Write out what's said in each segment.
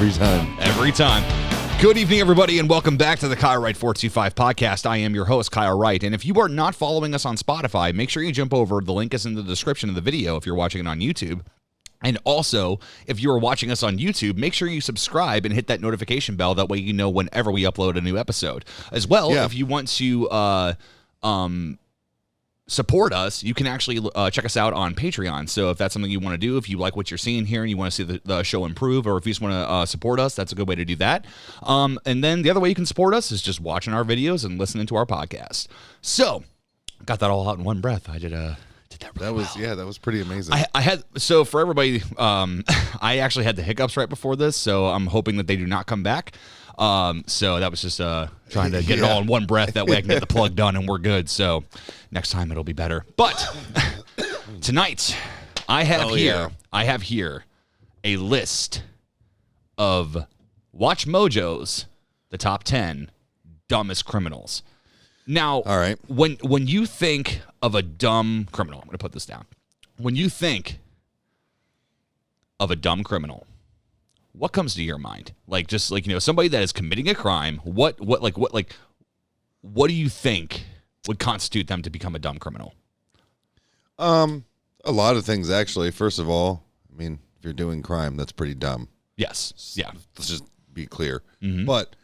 Every time. Every time. Good evening, everybody, and welcome back to the Kyle Wright 425 podcast. I am your host, Kyle Wright, and if you are not following us on Spotify, make sure you jump over. The link is in the description of the video if you're watching it on YouTube. And also, if you are watching us on YouTube, make sure you subscribe and hit that notification bell. That way you know whenever we upload a new episode. As well, if you want to support us, you can actually check us out on Patreon. So if that's something you want to do, if you like what you're seeing here and you want to see the show improve, or if you just want to support us, that's a good way to do that. And then the other way you can support us is just watching our videos and listening to our podcast. So, got that all out in one breath. I did that really well. That was pretty amazing. I had, so for everybody, I actually had the hiccups right before this, so I'm hoping that they do not come back. So that was just trying to get it all in one breath. That way I can get the plug done and we're good. So next time it'll be better. But tonight I have here a list of Watch Mojo's the top 10 dumbest criminals. Now, all right. When you think of a dumb criminal, I'm going to put this down. When you think of a dumb criminal, what comes to your mind? Like, just like, somebody that is committing a crime. What do you think would constitute them to become a dumb criminal? A lot of things, actually. First of all, I mean, if you're doing crime, that's pretty dumb. Yes. Yeah. Let's just be clear. Mm-hmm. But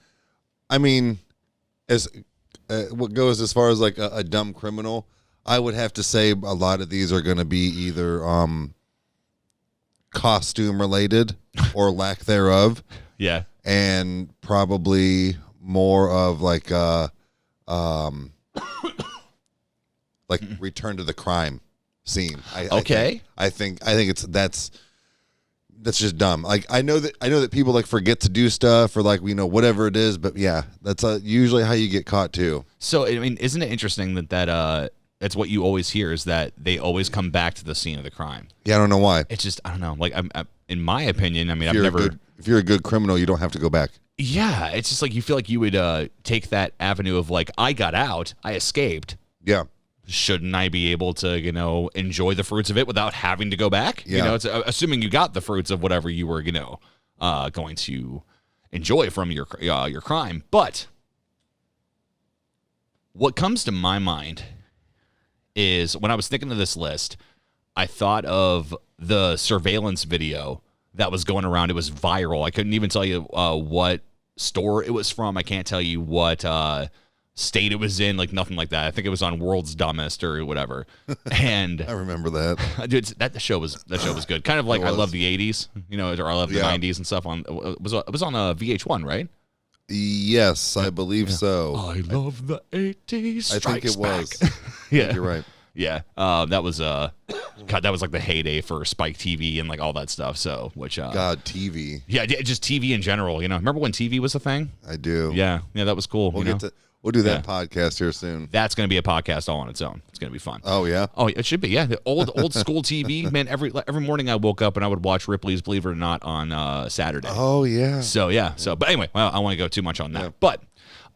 I mean, as what goes as far as like a dumb criminal, I would have to say a lot of these are going to be either costume related or lack thereof. Yeah. And probably more of like return to the crime scene. I think that's just dumb. Like I know that people like forget to do stuff or like whatever it is, but yeah, that's usually how you get caught too. So I mean, isn't it interesting that that's what you always hear, is that they always come back to the scene of the crime? Yeah, I don't know why. It's just, I don't know. Like, in my opinion, I mean, if you're a good criminal, you don't have to go back. Yeah, it's just like you feel like you would take that avenue of like, I got out, I escaped. Yeah. Shouldn't I be able to, enjoy the fruits of it without having to go back? Yeah. It's assuming you got the fruits of whatever you were, going to enjoy from your crime. But what comes to my mind is, when I was thinking of this list, I thought of the surveillance video that was going around. It was viral. I couldn't even tell you what store it was from. I can't tell you what state it was in, like nothing like that. I think it was on World's Dumbest or whatever. And I remember that. Dude, that show was good. Kind of like I love the 80s, or I love the 90s and stuff. It was on VH1, right? Yes, I believe so. I love the 80s. I think it was. Yeah, you're right. Yeah, that was God, that was like the heyday for Spike TV and like all that stuff. So, God, TV. Yeah, just TV in general. Remember when TV was a thing? I do. Yeah, that was cool. We'll do that podcast here soon. That's going to be a podcast all on its own. It's going to be fun. Oh yeah. Oh, it should be. Yeah, the old school TV. Man, every morning I woke up and I would watch Ripley's Believe It or Not on Saturday. Oh yeah. So yeah. But anyway, well, I don't want to go too much on that. Yeah. But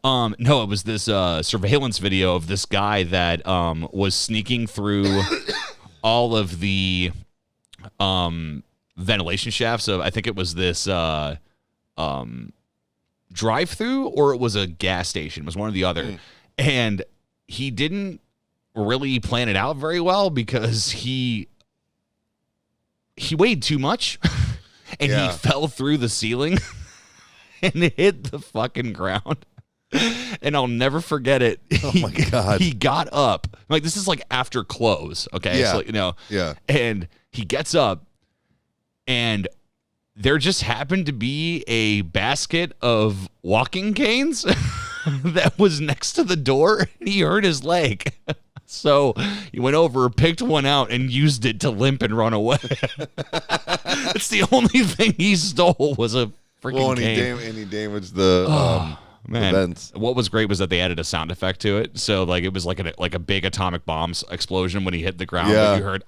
no, it was this surveillance video of this guy that was sneaking through all of the ventilation shafts. So I think it was this drive-through, or it was a gas station. It was one or the other. And he didn't really plan it out very well, because he weighed too much and he fell through the ceiling and hit the fucking ground. And I'll never forget it. Oh my God. He got up. Like, this is like after close. Okay. Yeah. So, Yeah. And he gets up, and there just happened to be a basket of walking canes that was next to the door, and he hurt his leg. So he went over, picked one out, and used it to limp and run away. It's the only thing he stole was a freaking cane. And he damaged the events. What was great was that they added a sound effect to it. So like it was like a big atomic bomb explosion when he hit the ground. Yeah. Like you heard,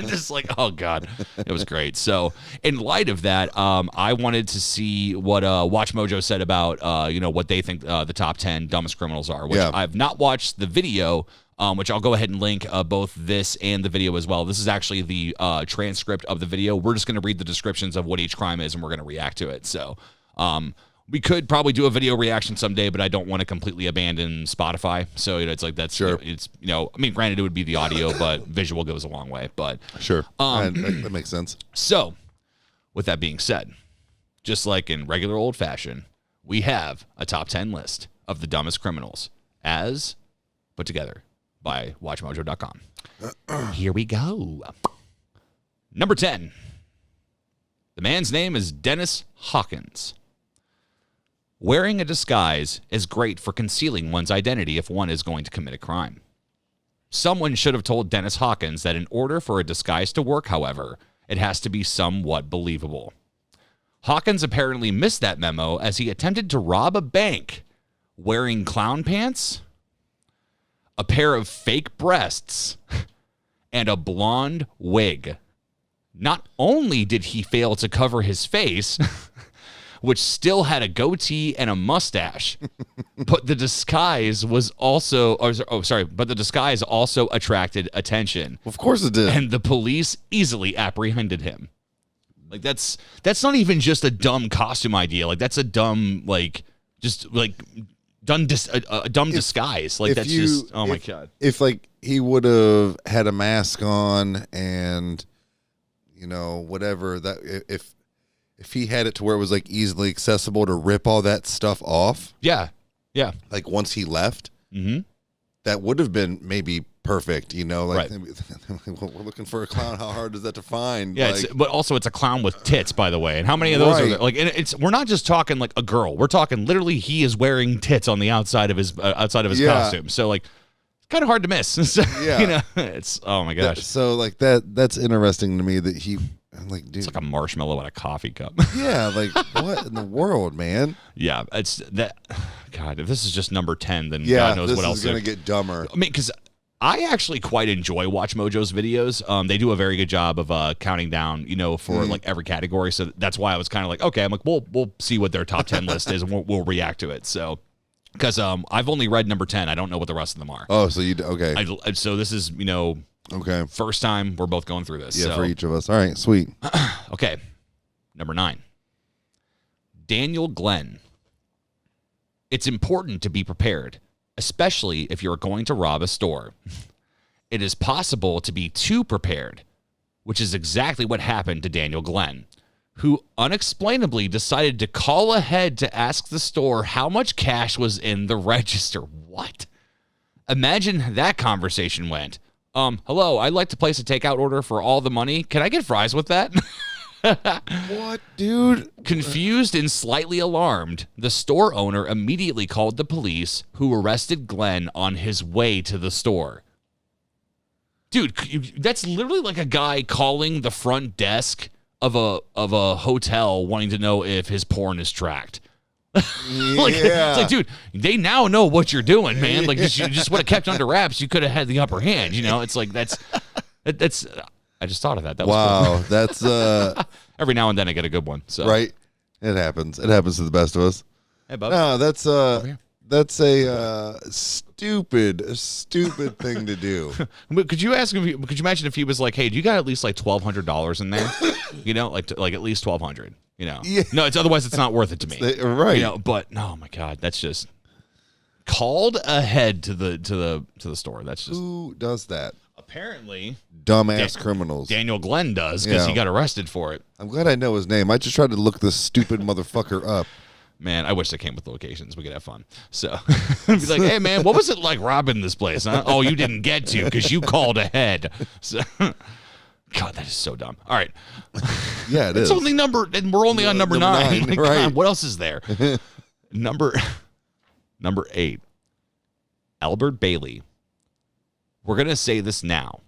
just like, oh God, it was great. So in light of that, I wanted to see what Watch Mojo said about what they think the top 10 dumbest criminals are, which I've not watched the video which I'll go ahead and link both this and the video as well. This is actually the transcript of the video. We're just going to read the descriptions of what each crime is, and we're going to react to it. So we could probably do a video reaction someday, but I don't want to completely abandon Spotify. So it's like that's sure. It's I mean, granted, it would be the audio, but visual goes a long way. But sure, that makes sense. So, with that being said, just like in regular old fashion, we have a top 10 list of the dumbest criminals as put together by WatchMojo.com. Here we go. Number 10. The man's name is Dennis Hawkins. Wearing a disguise is great for concealing one's identity if one is going to commit a crime. Someone should have told Dennis Hawkins that in order for a disguise to work, however, it has to be somewhat believable. Hawkins apparently missed that memo as he attempted to rob a bank wearing clown pants, a pair of fake breasts, and a blonde wig. Not only did he fail to cover his face, which still had a goatee and a mustache, but the disguise also attracted attention. Of course it did. And the police easily apprehended him. Like that's not even just a dumb costume idea. Like that's a dumb dumb disguise. Like that's just my god. If like he would have had a mask on and whatever that if he had it to where it was like easily accessible to rip all that stuff off. Yeah. Like once he left, that would have been maybe perfect, like right. We're looking for a clown. How hard is that to find? Yeah, but also it's a clown with tits, by the way. And how many of those are there? Like, and we're not just talking like a girl. We're talking literally he is wearing tits on the outside of his costume. So like, it's kind of hard to miss. So, yeah, it's oh my gosh. So like that's interesting to me that he. I'm like, dude, it's like a marshmallow in a coffee cup. Yeah, like what in the world, man? Yeah, it's that. God, if this is just number 10, then God knows what else. This is gonna get dumber. I mean, because I actually quite enjoy Watch Mojo's videos. They do a very good job of counting down, for like every category. So that's why I was kind of like, okay, I'm like, we'll see what their top 10 list is, and we'll react to it. So, because I've only read number 10, I don't know what the rest of them are. Oh, so okay? So this is okay, first time we're both going through this. Yeah, for each of us. All right, sweet. Okay, number 9. Daniel Glenn. It's important to be prepared, especially if you're going to rob a store. It is possible to be too prepared, which is exactly what happened to Daniel Glenn, who unexplainably decided to call ahead to ask the store how much cash was in the register. What? Imagine that conversation went. Hello, I'd like to place a takeout order for all the money. Can I get fries with that? What, dude? Confused and slightly alarmed, the store owner immediately called the police, who arrested Glenn on his way to the store. Dude, that's literally like a guy calling the front desk of a hotel wanting to know if his porn is tracked. It's like, dude, they now know what you're doing, man. Like, you just would have kept under wraps, you could have had the upper hand. It's like that's. I just thought of that. That was cool. That's every now and then I get a good one. So right, it happens. It happens to the best of us. Hey, bub. No, that's a stupid thing to do. But could you imagine if he was like, hey, do you got at least like $1,200 in there? like at least $1,200. Yeah. No, otherwise it's not worth it to me. Right. But oh my God, that's just called ahead to the store. That's just who does that? Apparently, dumbass criminals. Daniel Glenn does because he got arrested for it. I'm glad I know his name. I just tried to look this stupid motherfucker up. Man, I wish they came with locations. We could have fun. So, be like, hey, man, what was it like robbing this place? Huh? Oh, you didn't get to because you called ahead. So, God, that is so dumb. All right. Yeah, it is. It's only and we're only on number 9. Like, right. God, what else is there? Number 8, Albert Bailey. We're going to say this now.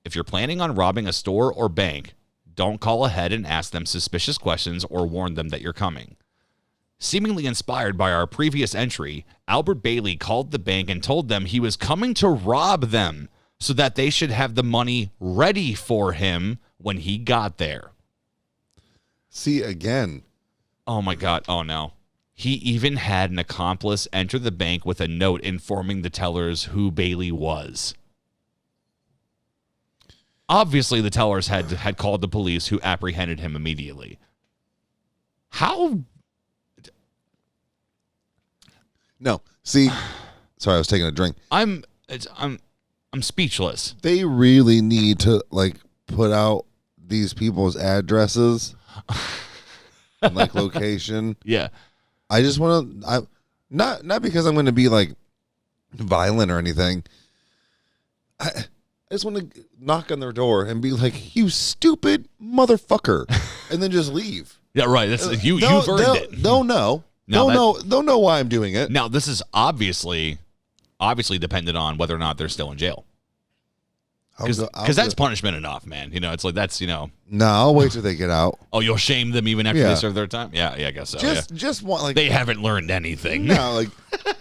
If you're planning on robbing a store or bank, don't call ahead and ask them suspicious questions or warn them that you're coming. Seemingly inspired by our previous entry, Albert Bailey called the bank and told them he was coming to rob them so that they should have the money ready for him when he got there. See, again. Oh, my God. Oh, no. He even had an accomplice enter the bank with a note informing the tellers who Bailey was. Obviously, the tellers had called the police, who apprehended him immediately. How? No, see, sorry, I was taking a drink. I'm speechless. They really need to like put out these people's addresses and like location. Yeah, I just want to. I not because I'm going to be like violent or anything. I just want to knock on their door and be like, "You stupid motherfucker," and then just leave. Yeah, right. That's you've earned it. They'll know. They'll know why I'm doing it. Now, this is obviously dependent on whether or not they're still in jail. Because that's punishment enough, man. You know, it's like that's, you know. No, I'll wait till they get out. Oh, you'll shame them even after they serve their time? Yeah, I guess so. Just want like they haven't learned anything. No, like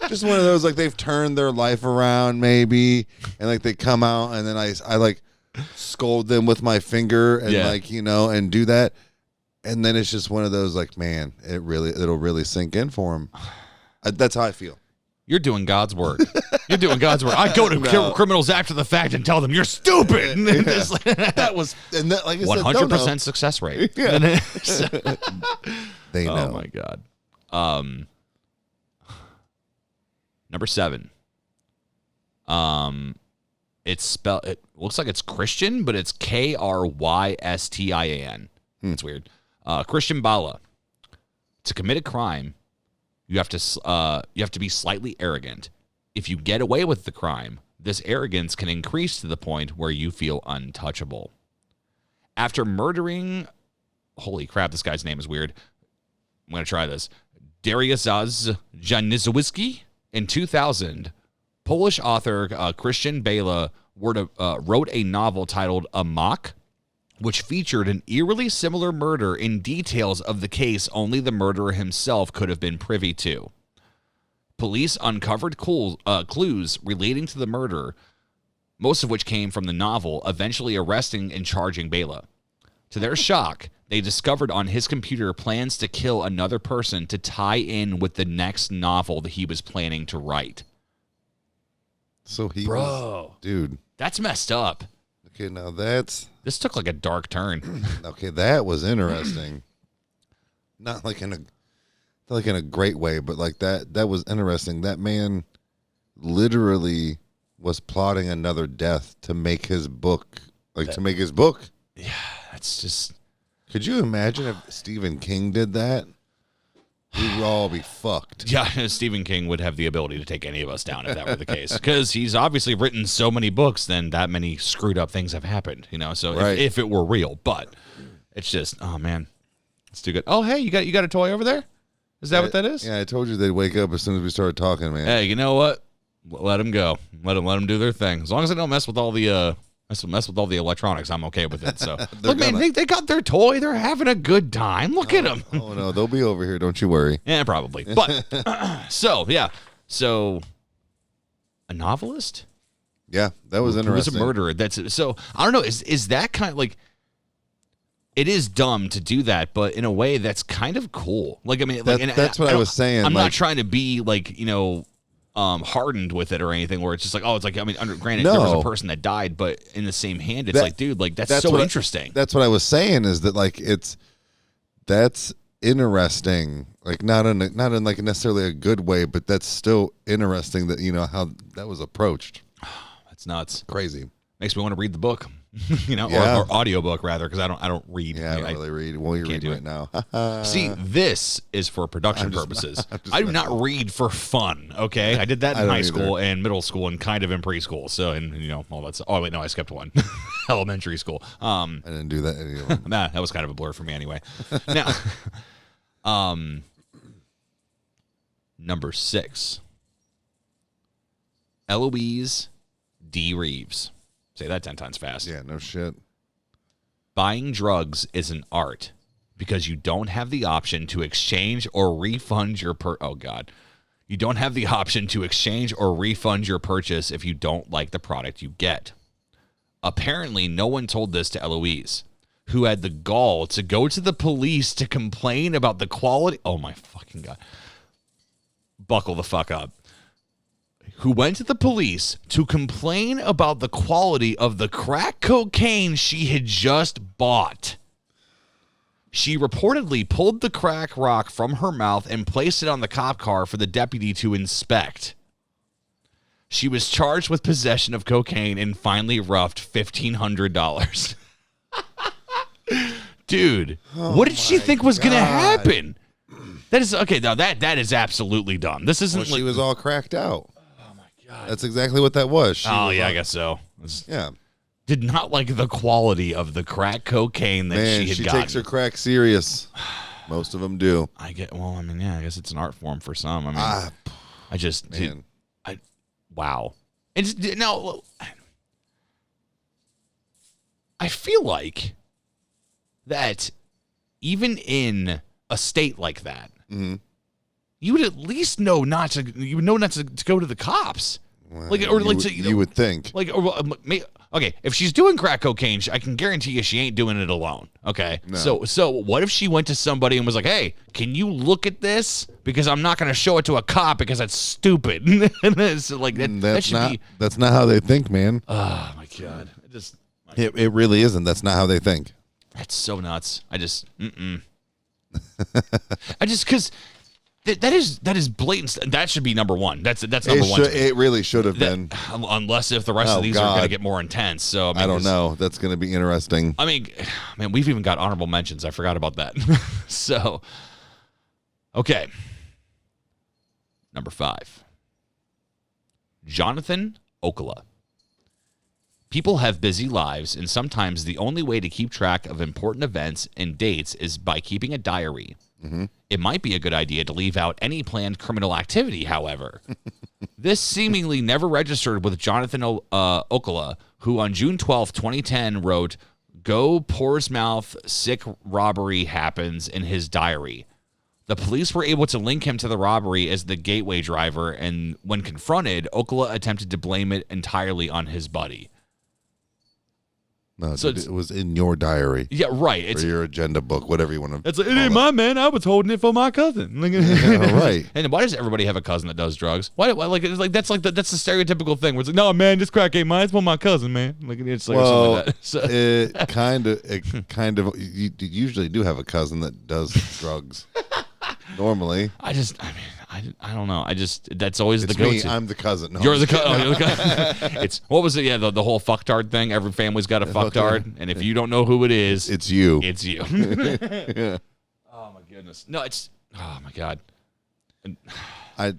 just one of those like they've turned their life around maybe, and like they come out and then I like scold them with my finger and like, you know, and do that. And then it's just one of those like, man, it'll really sink in for them. That's how I feel. You're doing God's work. You're doing God's work. I go to criminals after the fact and tell them you're stupid. That was like I 100% success rate. Yeah. They know. Oh my God. Number 7. It's spelled. It looks like it's Christian, but it's Krystin. It's weird. Christian Bala. To commit a crime, you have to be slightly arrogant. If you get away with the crime, this arrogance can increase to the point where you feel untouchable. After murdering, holy crap, this guy's name is weird. I'm going to try this. Dariusz Janicki in 2000, Polish author Christian Bala wrote a novel titled Amok, which featured an eerily similar murder in details of the case only the murderer himself could have been privy to. Police uncovered clues relating to the murder, most of which came from the novel, eventually arresting and charging Bala. To their shock, they discovered on his computer plans to kill another person to tie in with the next novel that he was planning to write. So dude. That's messed up. Okay, now this took like a dark turn. Okay, that was interesting. Not like in a great way, but like that was interesting. That man literally was plotting another death to make his book. Yeah, that's just. Could you imagine if Stephen King did that? We would all be fucked. Yeah, Stephen King would have the ability to take any of us down if that were the case. Because he's obviously written so many books, then that many screwed up things have happened, you know? So right. if it were real, but it's just, oh, man, it's too good. Oh, hey, you got a toy over there? Is that what that is? Yeah, I told you they'd wake up as soon as we started talking, man. Hey, you know what? Let them go. Let them do their thing. As long as they don't mess with all the electronics, I'm okay with it. So look, man, they got their toy. They're having a good time. Look at them. Oh no, they'll be over here. Don't you worry. Yeah, probably. But so a novelist. Yeah, that was interesting. Who was a murderer. So I don't know. Is that kind of like? It is dumb to do that, but in a way that's kind of cool. Like I mean, that's what I was saying. I'm not trying to be like, you know, hardened with it or anything where it's just like, oh, it's like, I mean, granted, there was a person that died, but in the same hand, it's like, dude, like that's so interesting. That's what I was saying is that like that's interesting, like not in like necessarily a good way, but that's still interesting that, you know, how that was approached. That's nuts. Crazy. Makes me want to read the book. You know, or audiobook rather, because I don't read. Yeah, I don't really read. Well, you're reading right now. See, this is for production purposes. I do not read for fun. Okay, I did that in high school and middle school and kind of in preschool. So, and you know all that stuff. Oh wait, no, I skipped one. Elementary school. I didn't do that anyway. Nah, that was kind of a blur for me anyway. Now, number 6, Eloise D. Reeves. Say that 10 times fast. Yeah, no shit. Buying drugs is an art because you don't have the option to exchange or refund your You don't have the option to exchange or refund your purchase if you don't like the product you get. Apparently, no one told this to Eloise, who had the gall to go to the police to complain about the quality. Oh my fucking God. buckle the fuck up, who went to the police to complain about the quality of the crack cocaine she had just bought. She reportedly pulled the crack rock from her mouth and placed it on the cop car for the deputy to inspect. She was charged with possession of cocaine and finally roughed $1,500. Dude, what did she think was going to happen? That is okay. Now that is absolutely dumb. This isn't. She was all cracked out. Oh my God. That's exactly what that was. I guess so. Yeah. Did not like the quality of the crack cocaine that she had gotten. She takes her crack serious. Most of them do. I guess it's an art form for some. I mean, wow. And now, I feel like that even in a state like that, you would at least know not to go to the cops. Well, you would think. Okay, if she's doing crack cocaine, I can guarantee you she ain't doing it alone. Okay, no. So what if she went to somebody and was like, "Hey, can you look at this? Because I'm not going to show it to a cop because that's stupid." So like that's not how they think, man. Oh my God, it really isn't. That's not how they think. That's so nuts. Because that is blatant. That should be number one. That's number one. It really should have been. Unless if the rest of these are going to get more intense. So I don't know. That's going to be interesting. I mean, man, we've even got honorable mentions. I forgot about that. So, okay. Number 5. Jonathan Okala. People have busy lives, and sometimes the only way to keep track of important events and dates is by keeping a diary. It might be a good idea to leave out any planned criminal activity, however. This seemingly never registered with Jonathan Okala, who on June 12, 2010 wrote, "Go Portsmouth, sick robbery happens," in his diary. The police were able to link him to the robbery as the gateway driver, and when confronted, Okala attempted to blame it entirely on his buddy. No, so it was in your diary. Yeah, right. It's your agenda book, whatever you want to. It ain't my man. I was holding it for my cousin. Right. And why does everybody have a cousin that does drugs? Why that's the stereotypical thing where it's like, no man, this crack ain't mine. It's for my cousin, man. It's like something like that. So. It kind of. You usually do have a cousin that does drugs. Normally. I don't know. That's always the go-to. I'm the cousin. No, you're the cousin. It's what was it? Yeah, the whole fucktard thing. Every family's got a fucktard, and if you don't know who it is, it's you. It's you. Yeah. Oh my goodness. No, it's. Oh my God.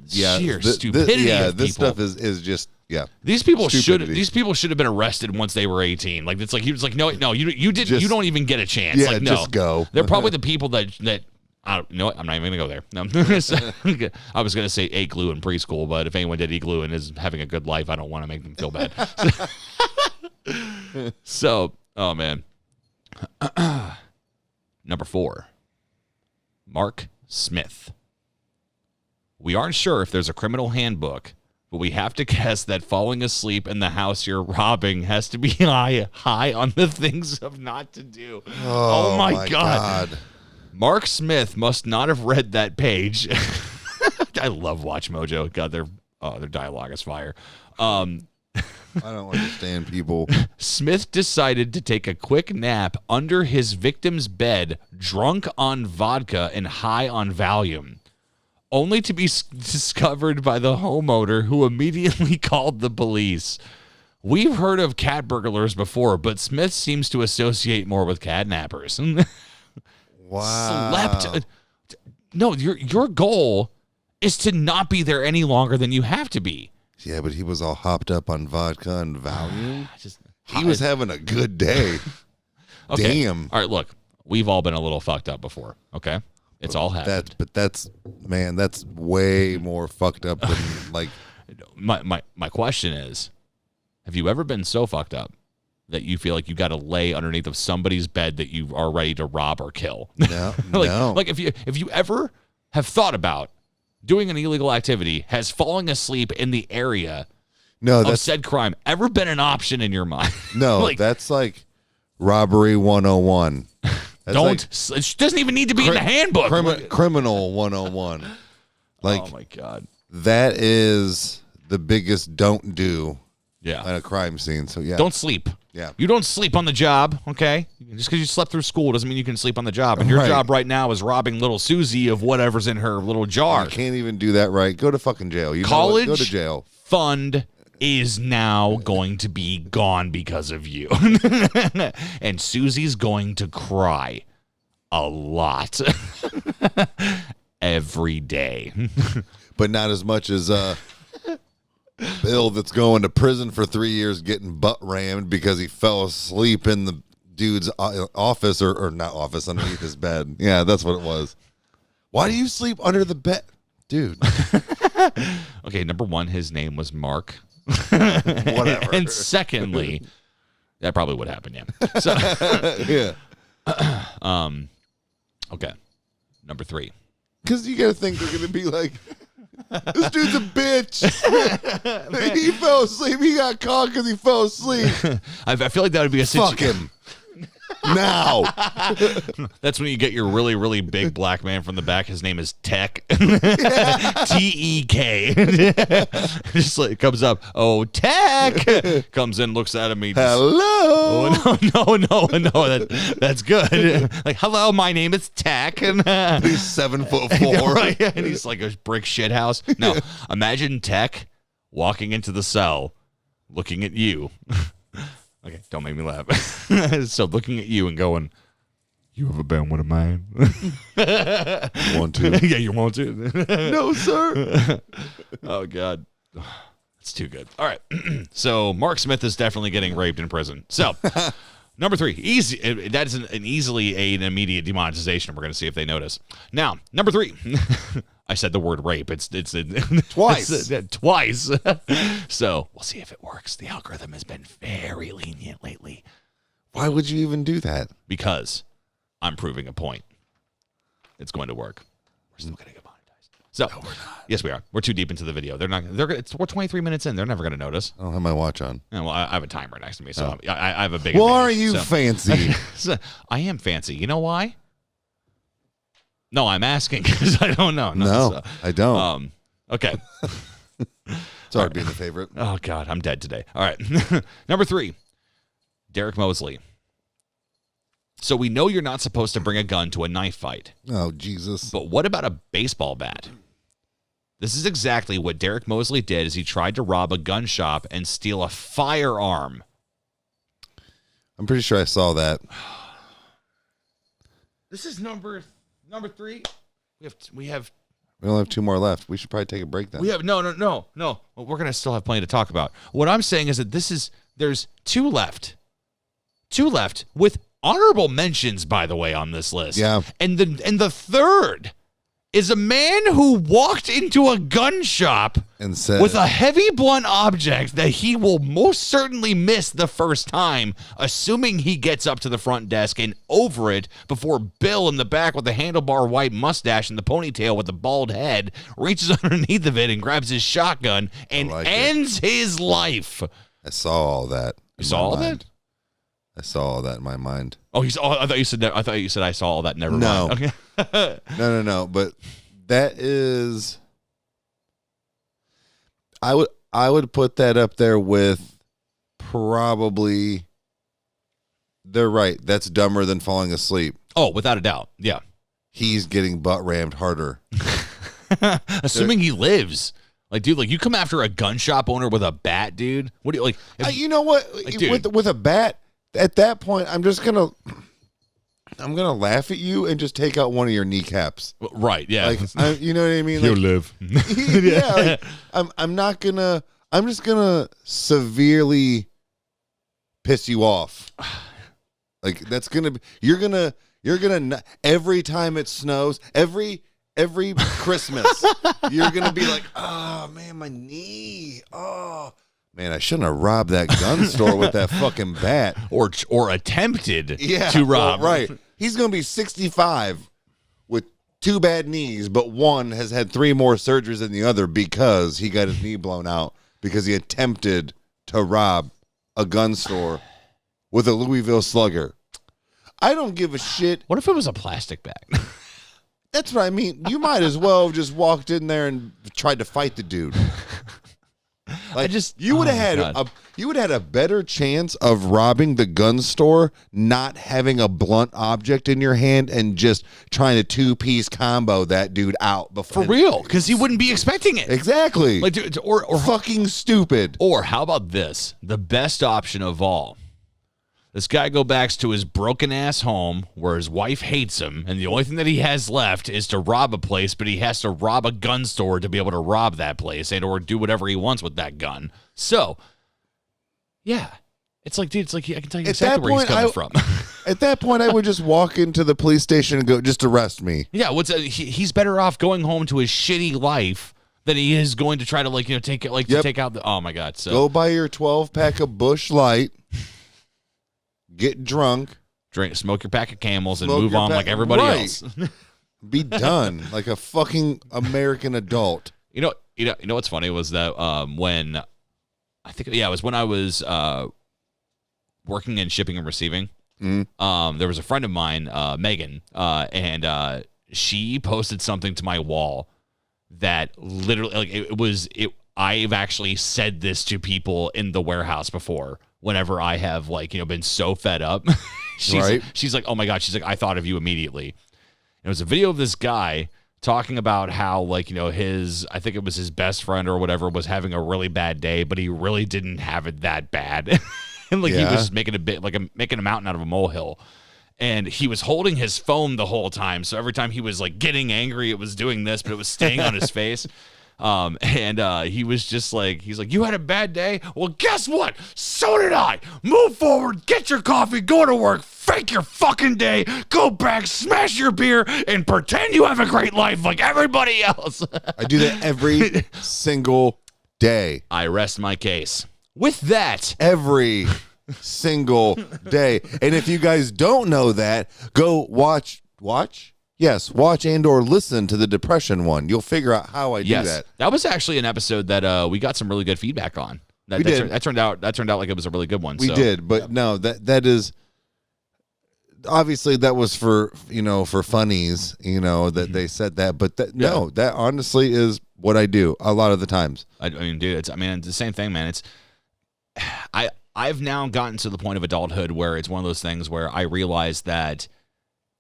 Sheer stupidity. This stuff is just. Yeah. These people should have been arrested once they were 18. Like it's like he was like, no, you didn't. You don't even get a chance. Yeah, like, no. Just go. They're probably the people that. You know what? I'm not even going to go there. No. I was going to say ate glue in preschool, but if anyone did eat glue and is having a good life, I don't want to make them feel bad. So, oh, man. Number 4, Mark Smith. We aren't sure if there's a criminal handbook, but we have to guess that falling asleep in the house you're robbing has to be high on the things of not to do. Oh my God. Mark Smith must not have read that page. I love Watch Mojo. God, their dialogue is fire. I don't understand people. Smith decided to take a quick nap under his victim's bed, drunk on vodka and high on Valium, only to be discovered by the homeowner, who immediately called the police. We've heard of cat burglars before, but Smith seems to associate more with catnappers. Wow. Slept. No, your goal is to not be there any longer than you have to be. Yeah, but he was all hopped up on vodka and Valium. He was having a good day. Okay. Damn. All right, look, we've all been a little fucked up before, okay? It's all happened. That's way more fucked up than like. My question is, have you ever been so fucked up that you feel like you got to lay underneath of somebody's bed that you are ready to rob or kill? No, no. Like if you ever have thought about doing an illegal activity, has falling asleep in the area of said crime ever been an option in your mind? No, that's like robbery 101. It doesn't even need to be in the handbook. Criminal 101. Like, oh my God. That is the biggest don't do at a crime scene. So, yeah. Don't sleep. Yeah. You don't sleep on the job, okay? Just because you slept through school doesn't mean you can sleep on the job. And your job right now is robbing little Susie of whatever's in her little jar. You can't even do that right. Go to fucking jail. College go to jail. Fund is now going to be gone because of you. And Susie's going to cry a lot every day. But not as much as Bill that's going to prison for 3 years getting butt rammed because he fell asleep in the dude's office or not office, underneath his bed. Yeah, that's what it was. Why do you sleep under the bed? Dude. Okay, number one, his name was Mark. Whatever. And secondly, that probably would happen, yeah. So, yeah. Okay, number three. Because you got to think they're going to be like, this dude's a bitch. He fell asleep. He got caught because he fell asleep. I feel like that would be a Fuck him. Now. That's when you get your really, really big black man from the back. His name is Tech. T-E-K. Just like comes up. Oh, Tech. Comes in, looks at him. Hello. Oh, no. That's good. Like, hello, my name is Tech. And he's 7'4". Right? And he's like a brick shit house. No, imagine Tech walking into the cell, looking at you. Okay, don't make me laugh. So looking at you and going, you ever been one of mine? Want to? Yeah, you want to? No, sir. Oh, God. That's too good. All right. So Mark Smith is definitely getting raped in prison. So number three, easy. That is an easily an immediate demonetization. We're going to see if they notice. Now, number three. I said the word rape. It's twice. Twice. So we'll see if it works. The algorithm has been very lenient lately. Why would you even do that? Because I'm proving a point. It's going to work. We're still going to get monetized. So no, we're not. Yes, we are. We're too deep into the video. We're 23 minutes in. They're never going to notice. I don't have my watch on. Yeah, well, I have a timer next to me, so I have a big. Well, aren't you fancy? So, I am fancy. You know why? No, I'm asking because I don't know. No, I don't. Okay. It's hard being the favorite. Oh, God, I'm dead today. All right. Number three, Derek Mosley. So we know you're not supposed to bring a gun to a knife fight. Oh, Jesus. But what about a baseball bat? This is exactly what Derek Mosley did as he tried to rob a gun shop and steal a firearm. I'm pretty sure I saw that. This is number three. We only have two more left. We should probably take a break then. We have no. Well, we're gonna still have plenty to talk about. What I'm saying is that there's two left with honorable mentions, by the way, on this list. Yeah. And the third is a man who walked into a gun shop and said, with a heavy blunt object that he will most certainly miss the first time, assuming he gets up to the front desk and over it before Bill in the back with the handlebar white mustache and the ponytail with the bald head reaches underneath of it and grabs his shotgun and ends his life. I saw all that. You saw all that? I saw all that in my mind. Oh, I thought you said I saw all that. Never mind. Okay. No. But that is, I would put that up there with probably. They're right. That's dumber than falling asleep. Oh, without a doubt. Yeah. He's getting butt rammed harder. Assuming he lives. Like, dude, you come after a gun shop owner with a bat, dude. What do you like? You know what? With a bat. At that point, I'm gonna laugh at you and just take out one of your kneecaps. Right? Yeah. You know what I mean? He'll live. Yeah. I'm just gonna severely piss you off. Like that's gonna be. You're gonna every time it snows, every Christmas, you're gonna be like, oh man, my knee. Oh. Man, I shouldn't have robbed that gun store with that fucking bat. Or attempted to rob. Well, right. He's going to be 65 with two bad knees, but one has had 3 more surgeries than the other because he got his knee blown out because he attempted to rob a gun store with a Louisville Slugger. I don't give a shit. What if it was a plastic bag? That's what I mean. You might as well have just walked in there and tried to fight the dude. Like, you would have had a better chance of robbing the gun store not having a blunt object in your hand and just trying to two-piece combo that dude out before. For real, because he wouldn't be expecting it. Exactly. Like, dude, or fucking stupid. Or how about this? The best option of all. This guy goes back to his broken-ass home where his wife hates him, and the only thing that he has left is to rob a place, but he has to rob a gun store to be able to rob that place and or do whatever he wants with that gun. So, yeah. It's like, dude, it's like I can tell you exactly where he's coming from. At that point, I would just walk into the police station and go, just arrest me. Yeah, he's better off going home to his shitty life than he is going to try to, take out the... Oh, my God. So go buy your 12-pack of Busch Light. Get drunk, smoke your pack of Camels, and move on like everybody else. Be done like a fucking American adult. You know what's funny was that when I think it was when I was working in shipping and receiving. Mm-hmm. There was a friend of mine, Megan, and she posted something to my wall that literally I've actually said this to people in the warehouse before. Whenever I have been so fed up, she's like, oh my God, she's like, I thought of you immediately. And it was a video of this guy talking about how I think it was his best friend or whatever was having a really bad day, but he really didn't have it that bad. And he was just making making a mountain out of a molehill. And he was holding his phone the whole time. So every time he was getting angry, it was doing this, but it was staying on his face. He was just he's like, you had a bad day? Well, guess what? So did I. Move forward, get your coffee, go to work, fake your fucking day, go back, smash your beer, and pretend you have a great life like everybody else. I do that every single day. I rest my case. With that, every single day. And if you guys don't know that, go watch? Yes, watch and or listen to the depression one. You'll figure out how I do that. That was actually an episode that we got some really good feedback on. That turned out like it was a really good one. We did, but no, that is obviously that was for funnies, that they said that, but that honestly is what I do a lot of the times. I mean, dude, it's the same thing, man. I've now gotten to the point of adulthood where it's one of those things where I realize that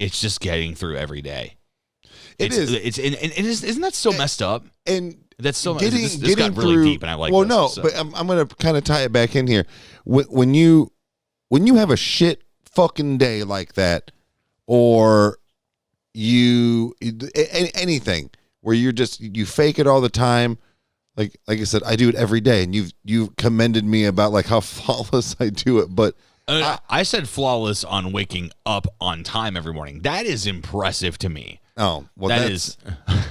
it's just getting through every day. Isn't that so messed up? And that's so this got really deep, and I like. Well, no, but I'm going to kind of tie it back in here. When you have a shit fucking day like that, or anything where you fake it all the time. Like I said, I do it every day, and you've commended me about how flawless I do it, but. I said flawless on waking up on time every morning. That is impressive to me. Oh, well, that is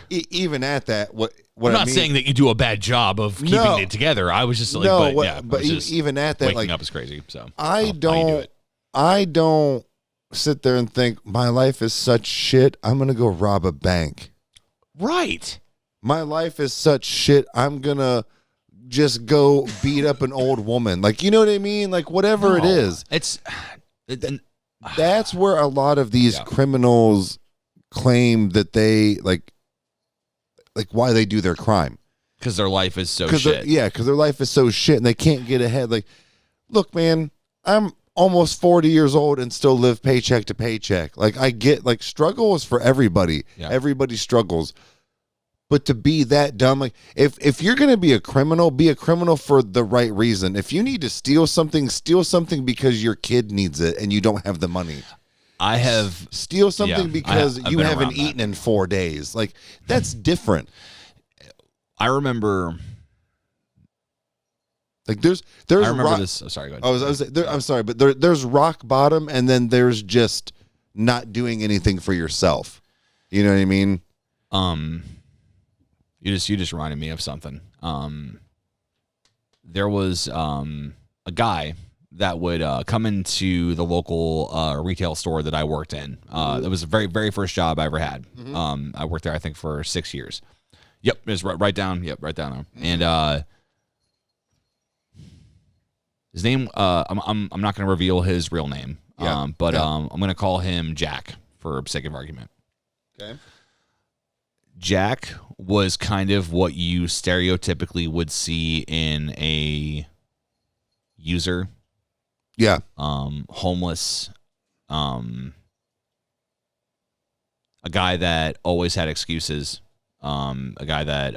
even at that. What I'm not saying that you do a bad job of keeping it together. I was just even at that, waking up is crazy. So I don't sit there and think my life is such shit. I'm gonna go rob a bank. Right. My life is such shit. I'm gonna just go beat up an old woman. You know what I mean? Whatever it is. That's where a lot of these criminals claim that they why they do their crime. Because their life is so shit. Because their life is so shit and they can't get ahead. Look, man, I'm almost 40 years old and still live paycheck to paycheck. I get struggle is for everybody. Yeah. Everybody struggles. But to be that dumb, if you're going to be a criminal for the right reason. If you need to steal something because your kid needs it and you don't have the money. Steal something because you haven't eaten in 4 days. That's different. I remember. There's. I remember this. Oh, sorry, go ahead. I'm sorry, but there's rock bottom, and then there's just not doing anything for yourself. You know what I mean? You just reminded me of something. There was a guy that would come into the local retail store that I worked in. It was the very, very first job I ever had. Mm-hmm. I worked there, I think, for 6 years. Yep, it's right down. Yep, right down there. And his name, I'm not going to reveal his real name. I'm going to call him Jack for sake of argument. Okay. Jack was kind of what you stereotypically would see in a user. Yeah. Homeless. A guy that always had excuses. A guy that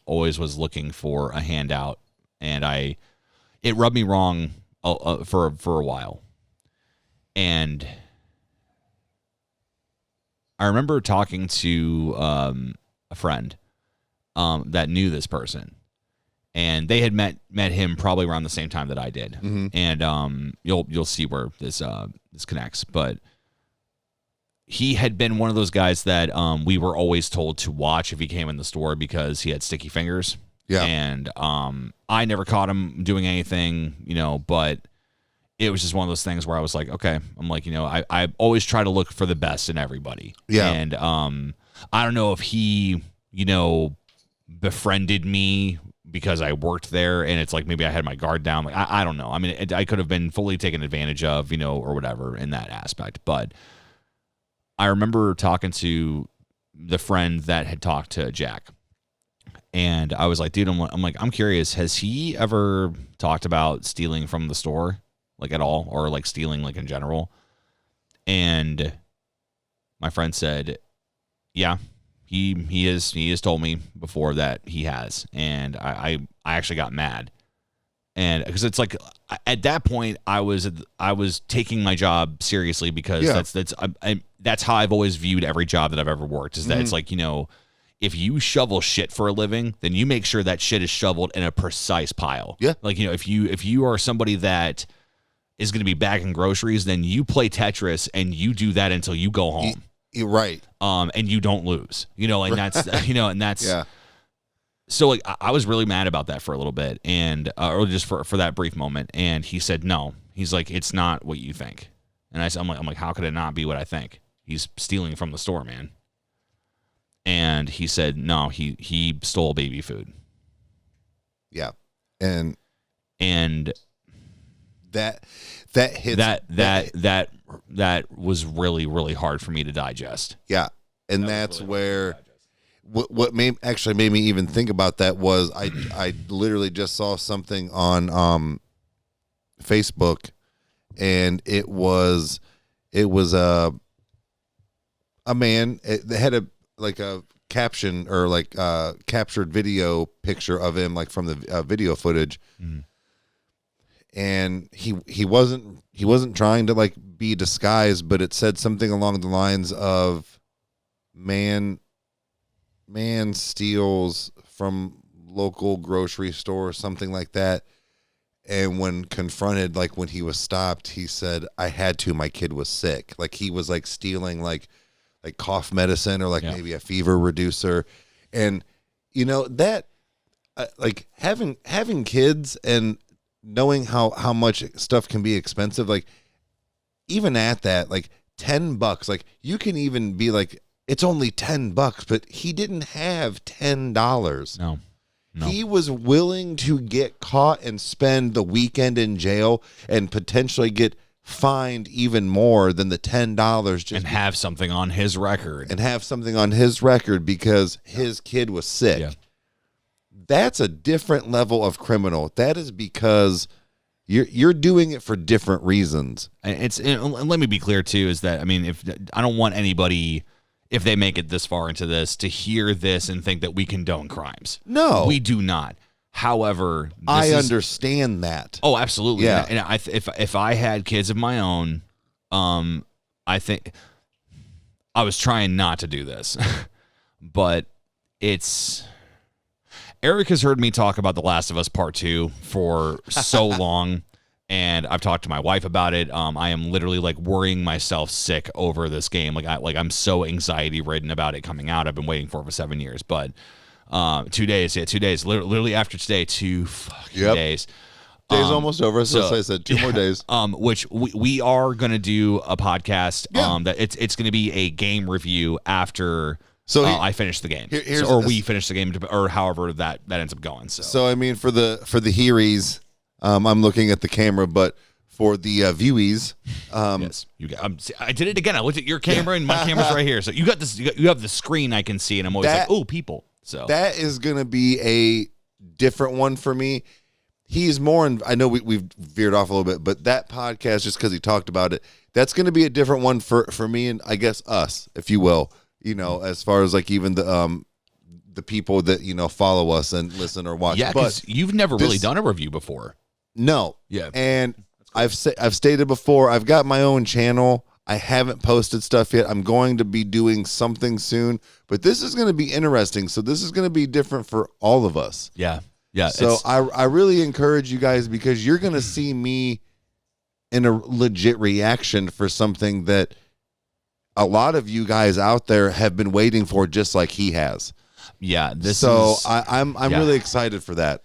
always was looking for a handout. And it rubbed me wrong for a while. And I remember talking to a friend that knew this person, and they had met him probably around the same time that I did. Mm-hmm. And you'll see where this connects. But he had been one of those guys that we were always told to watch if he came in the store because he had sticky fingers. Yeah. And I never caught him doing anything, but it was just one of those things where I was like, okay, I'm like, I always try to look for the best in everybody. Yeah. And I don't know if he, befriended me because I worked there and it's like maybe I had my guard down. Like, I don't know. I mean, I could have been fully taken advantage of, or whatever in that aspect. But I remember talking to the friend that had talked to Jack. And I was like, dude, I'm curious. Has he ever talked about stealing from the store? Like at all, or like stealing like in general? And my friend said, yeah, he has told me before that he has. And I actually got mad. And because it's like at that point I was taking my job seriously because that's how I've always viewed every job that I've ever worked, is that it's like, if you shovel shit for a living, then you make sure that shit is shoveled in a precise pile. Yeah. Like, if you are somebody that is going to be bagging groceries, then you play Tetris and you do that until you go home. You're right. And you don't lose, and that's, and that's, yeah. So like, I was really mad about that for a little bit, and, or just for that brief moment. And he said, no, he's like, it's not what you think. And I'm like, how could it not be what I think? He's stealing from the store, man. And he said, no, he stole baby food. Yeah. And that hits that was really, really hard for me to digest. Yeah. And that's where what made me even think about that was I literally just saw something on Facebook, and it was a man. It had a caption or like captured video picture of him, like from the video footage. Mm. And he wasn't trying to like be disguised, but it said something along the lines of man steals from local grocery store, something like that. And when confronted, like when he was stopped, he said, I had to, my kid was sick. Like he was like stealing like cough medicine or like maybe a fever reducer. And that like having kids and knowing how much stuff can be expensive, like even at that, like $10, like you can even be like, it's only $10, but he didn't have $10. No. He was willing to get caught and spend the weekend in jail and potentially get fined even more than the $10 just and have something on his record. Because his kid was sick. Yeah. That's a different level of criminal. That is because you're doing it for different reasons. And let me be clear too, is that, I mean, if I don't want anybody, if they make it this far into this, to hear this and think that we condone crimes. No, we do not. However, I understand that. Oh, absolutely. Yeah. And if I had kids of my own, I think I was trying not to do this, but Eric has heard me talk about The Last of Us Part 2 for so long, and I've talked to my wife about it. I am literally like worrying myself sick over this game. I'm so anxiety ridden about it coming out. I've been waiting for 7 years, but 2 days. Yeah, 2 days. Literally after today, 2 fucking days. Day's almost over, so I said 2 more days. Which we are gonna do a podcast. That it's gonna be a game review after. So I finished the game, we finished the game, or however that ends up going. So I mean, for the Hearies, I'm looking at the camera, but for the viewees. Yes, you got. I did it again. I looked at your camera and my camera's right here. So you got this. You have the screen I can see, and I'm always like, oh, people. So that is gonna be a different one for me. He's more. I know we've veered off a little bit, but that podcast, just because he talked about it, that's gonna be a different one for me and I guess us, if you will. As far as like even the people that follow us and listen or watch. Yeah, because you've never really done a review before. No. Yeah. And I've stated before, I've got my own channel. I haven't posted stuff yet. I'm going to be doing something soon, but this is going to be interesting. So this is going to be different for all of us. Yeah. Yeah. So I really encourage you guys, because you're going to see me in a legit reaction for something that a lot of you guys out there have been waiting for, just like he has. Yeah. I'm really excited for that.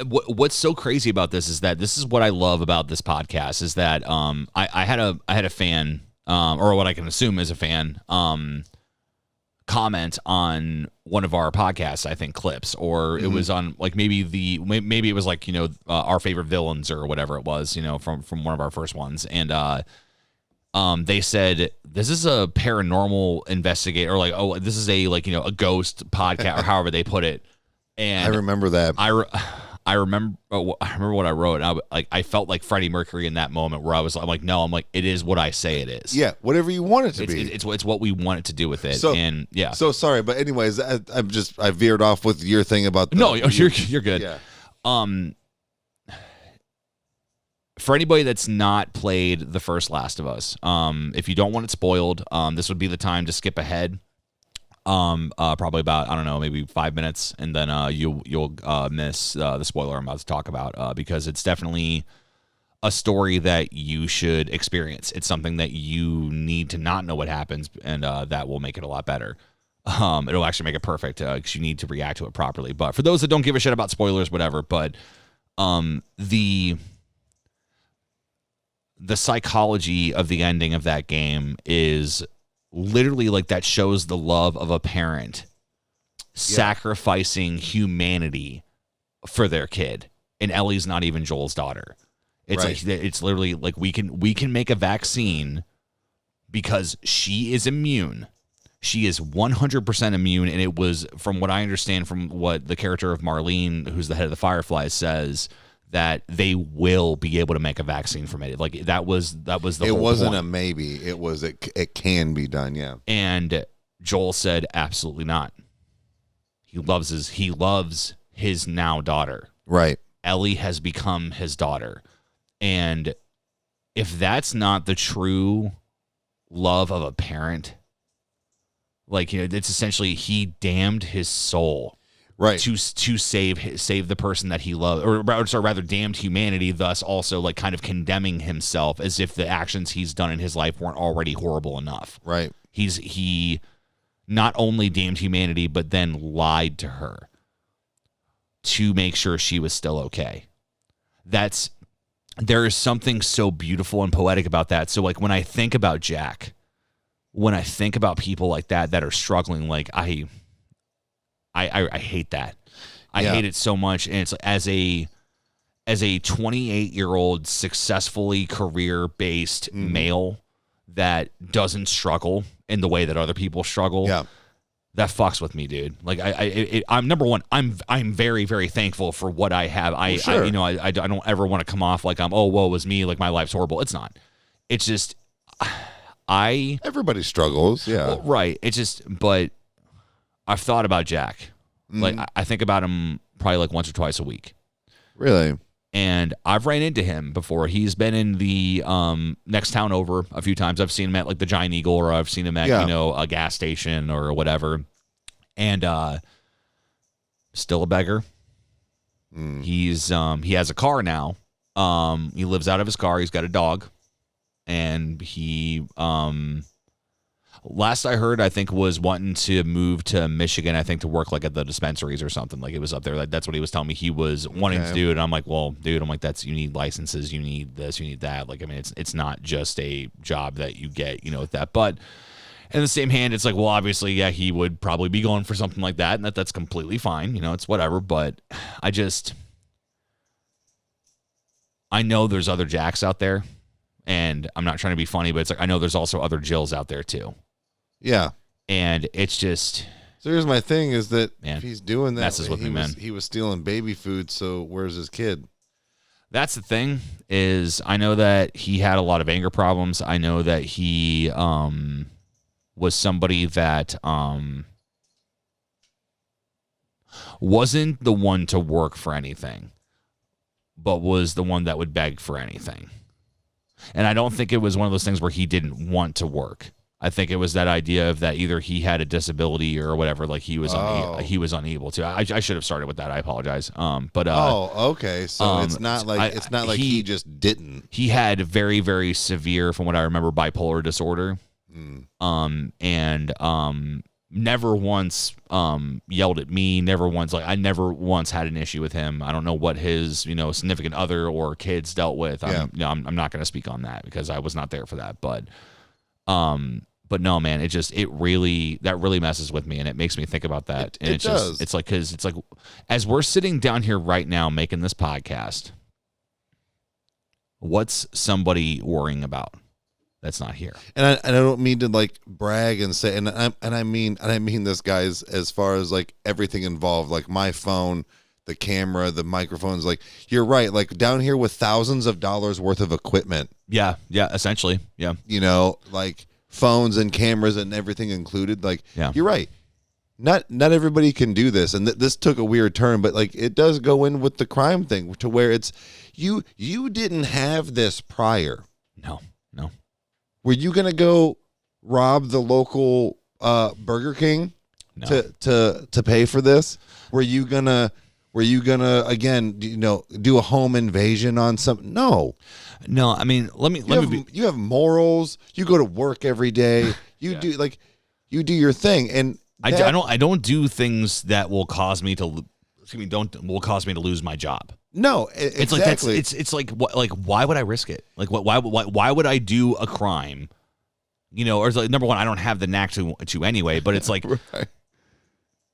What's so crazy about this is that this is what I love about this podcast is that I had a fan or what I can assume is a fan comment on one of our podcasts, I think clips, or it was on like maybe it was like our favorite villains or whatever it was from one of our first ones, and they said this is a paranormal investigator, or like this is a a ghost podcast or however they put it. And I remember that. I remember what I wrote. And I felt like Freddie Mercury in that moment where I'm like, it is what I say it is. Yeah, whatever you want it to be. It's what we want it to do with it. So, and yeah. So sorry, but anyways, I veered off with your thing about. You're good. Yeah. For anybody that's not played the first Last of Us, if you don't want it spoiled, this would be the time to skip ahead. Probably about, I don't know, maybe 5 minutes, and then you'll miss the spoiler I'm about to talk about, because it's definitely a story that you should experience. It's something that you need to not know what happens, and that will make it a lot better. It'll actually make it perfect, because you need to react to it properly. But for those that don't give a shit about spoilers, whatever, but the psychology of the ending of that game is literally like that shows the love of a parent sacrificing humanity for their kid. And Ellie's not even Joel's daughter. It's right. It's literally like we can make a vaccine because she is immune. She is 100% immune, and it was, from what I understand from what the character of Marlene, who's the head of the Fireflies, says, that they will be able to make a vaccine from it. Like that was the whole point. It wasn't a maybe. It was it can be done, yeah. And Joel said absolutely not. He loves his now daughter. Right. Ellie has become his daughter. And if that's not the true love of a parent, it's essentially he damned his soul. Right. To save the person that he loved, or rather damned humanity, thus also kind of condemning himself as if the actions he's done in his life weren't already horrible enough. Right. He not only damned humanity, but then lied to her to make sure she was still okay. There is something so beautiful and poetic about that. So when I think about Jack, when I think about people like that are struggling, I hate that. I hate it so much. And it's as a 28-year-old successfully career-based male that doesn't struggle in the way that other people struggle. Yeah. That fucks with me, dude. I'm number one. I'm very, very thankful for what I have. I don't ever want to come off like woe is me, like my life's horrible. It's not. It's just everybody struggles. Yeah. Well, right. It's just, but I've thought about Jack. I think about him probably once or twice a week. Really? And I've ran into him before. He's been in the next town over a few times. I've seen him at the Giant Eagle, or I've seen him at a gas station or whatever. And still a beggar. He has a car now. He lives out of his car. He's got a dog, and he last I heard, I think, was wanting to move to Michigan, I think, to work at the dispensaries or something. It was up there. That's what he was telling me he was wanting to do. And I'm like, well, dude, you need licenses, you need this, you need that. It's not just a job that you get, with that. But in the same hand, it's well, obviously, yeah, he would probably be going for something like that, and that's completely fine. It's whatever. But I know there's other Jacks out there, and I'm not trying to be funny, but it's like I know there's also other Jills out there too. Yeah. And it's just... So here's my thing is that man, if he's doing that, messes with me, man. He was stealing baby food, so where's his kid? That's the thing is I know that he had a lot of anger problems. I know that he was somebody that wasn't the one to work for anything, but was the one that would beg for anything. And I don't think it was one of those things where he didn't want to work. I think it was that idea of that either he had a disability or whatever, like he was unable to. I should have started with that. I apologize. Okay. So it's not like he just didn't. He had very, very severe, from what I remember, bipolar disorder. Never once yelled at me. Never once I never once had an issue with him. I don't know what his significant other or kids dealt with. I'm not going to speak on that because I was not there for that. But no, man, that really messes with me, and it makes me think about that. And it's like as we're sitting down here right now making this podcast, what's somebody worrying about that's not here? And I don't mean to like brag and say, and I mean this, guys, as far as like everything involved, like my phone, the camera, the microphones. Like you're right, like down here with thousands of dollars worth of equipment. Yeah, essentially, yeah. Like phones and cameras and everything included. Like you're right. Not everybody can do this, and this took a weird turn, but like it does go in with the crime thing to where it's you didn't have this prior. No. Were you gonna go rob the local Burger King to pay for this? Were you gonna again do a home invasion on something? No. I mean, you have morals. You go to work every day. You do your thing, and I don't do things that will cause me to lose my job. No, exactly. It's like why would I risk it? Like why would I do a crime? Or it's like, number one, I don't have the knack to anyway. But it's like right.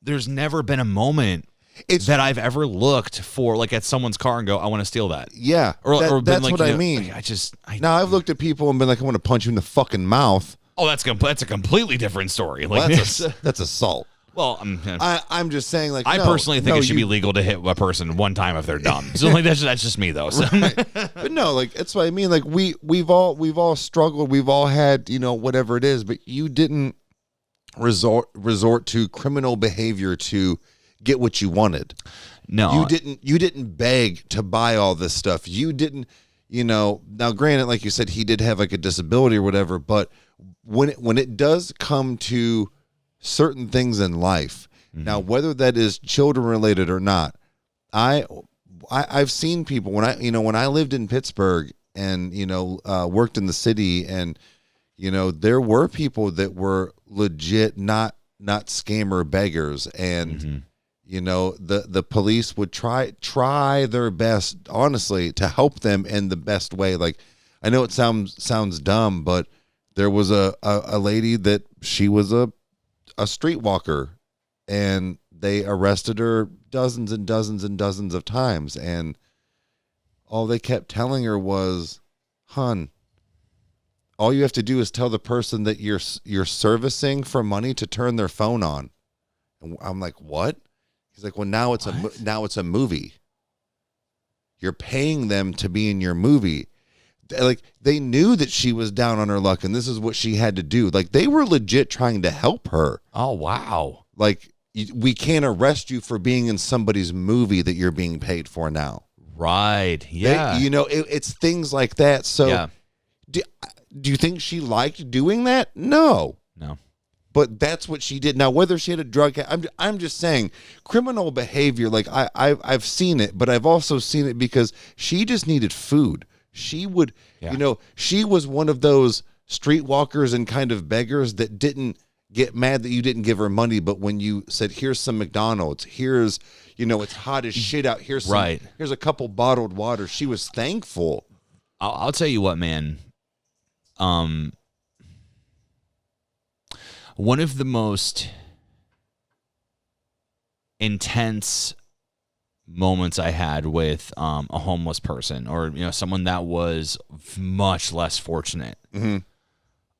There's never been a moment that I've ever looked for like at someone's car and go, I want to steal that. Yeah, or that's what I mean. Now I've looked at people and been like, I want to punch you in the fucking mouth. Oh, that's a completely different story. Like that's assault. Well, I'm just saying, like, I personally think it should be legal to hit a person one time if they're dumb. So like that's just me though. So. Right. But no, like that's what I mean. Like we've all struggled. We've all had whatever it is, but you didn't resort to criminal behavior to get what you wanted. No, you didn't beg to buy all this stuff. You didn't. Now granted, like you said, he did have like a disability or whatever, but when it does come to certain things in life. Mm-hmm. Now, whether that is children related or not, I've seen people when I lived in Pittsburgh and worked in the city, and there were people that were legit not scammer beggars, and the police would try their best, honestly, to help them in the best way. Like I know it sounds dumb, but there was a lady that she was a streetwalker, and they arrested her dozens and dozens and dozens of times, and all they kept telling her was, "Hun, all you have to do is tell the person that you're servicing for money to turn their phone on." And I'm like, "What?" He's like, "Well, now it's a movie. You're paying them to be in your movie." Like they knew that she was down on her luck and this is what she had to do. Like they were legit trying to help her. Oh, wow. Like we can't arrest you for being in somebody's movie that you're being paid for now. Right. Yeah. It's things like that. So yeah. Do you think she liked doing that? No. But that's what she did. Now, whether she had a drug, I'm just saying criminal behavior. Like I've seen it, but I've also seen it because she just needed food. She would, she was one of those streetwalkers and kind of beggars that didn't get mad that you didn't give her money. But when you said, here's some McDonald's, here's, it's hot as shit out. Here's a couple bottled water. She was thankful. I'll tell you what, man. One of the most intense moments I had with a homeless person, or someone that was much less fortunate than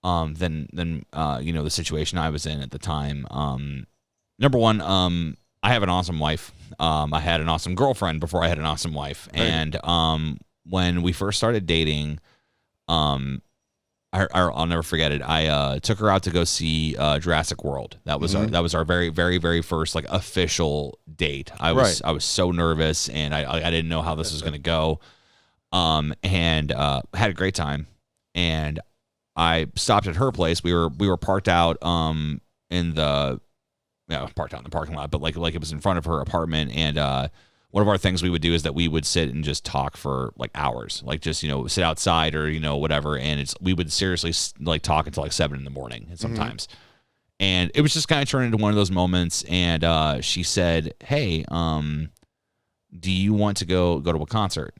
the situation I was in at the time. Number one, I have an awesome wife. I had an awesome girlfriend before I had an awesome wife, right. And when we first started dating, I'll never forget it. I took her out to go see Jurassic World. That was our very, very, very first like official date. I was so nervous, and I didn't know how this was going to go. And had a great time. And I stopped at her place. We were parked out parked out in the parking lot, but like it was in front of her apartment. And one of our things we would do is that we would sit and just talk for like hours, like just sit outside or whatever, and we would seriously like talk until like 7 a.m. sometimes. And it was just kind of turned into one of those moments. And she said, "Hey, do you want to go to a concert?"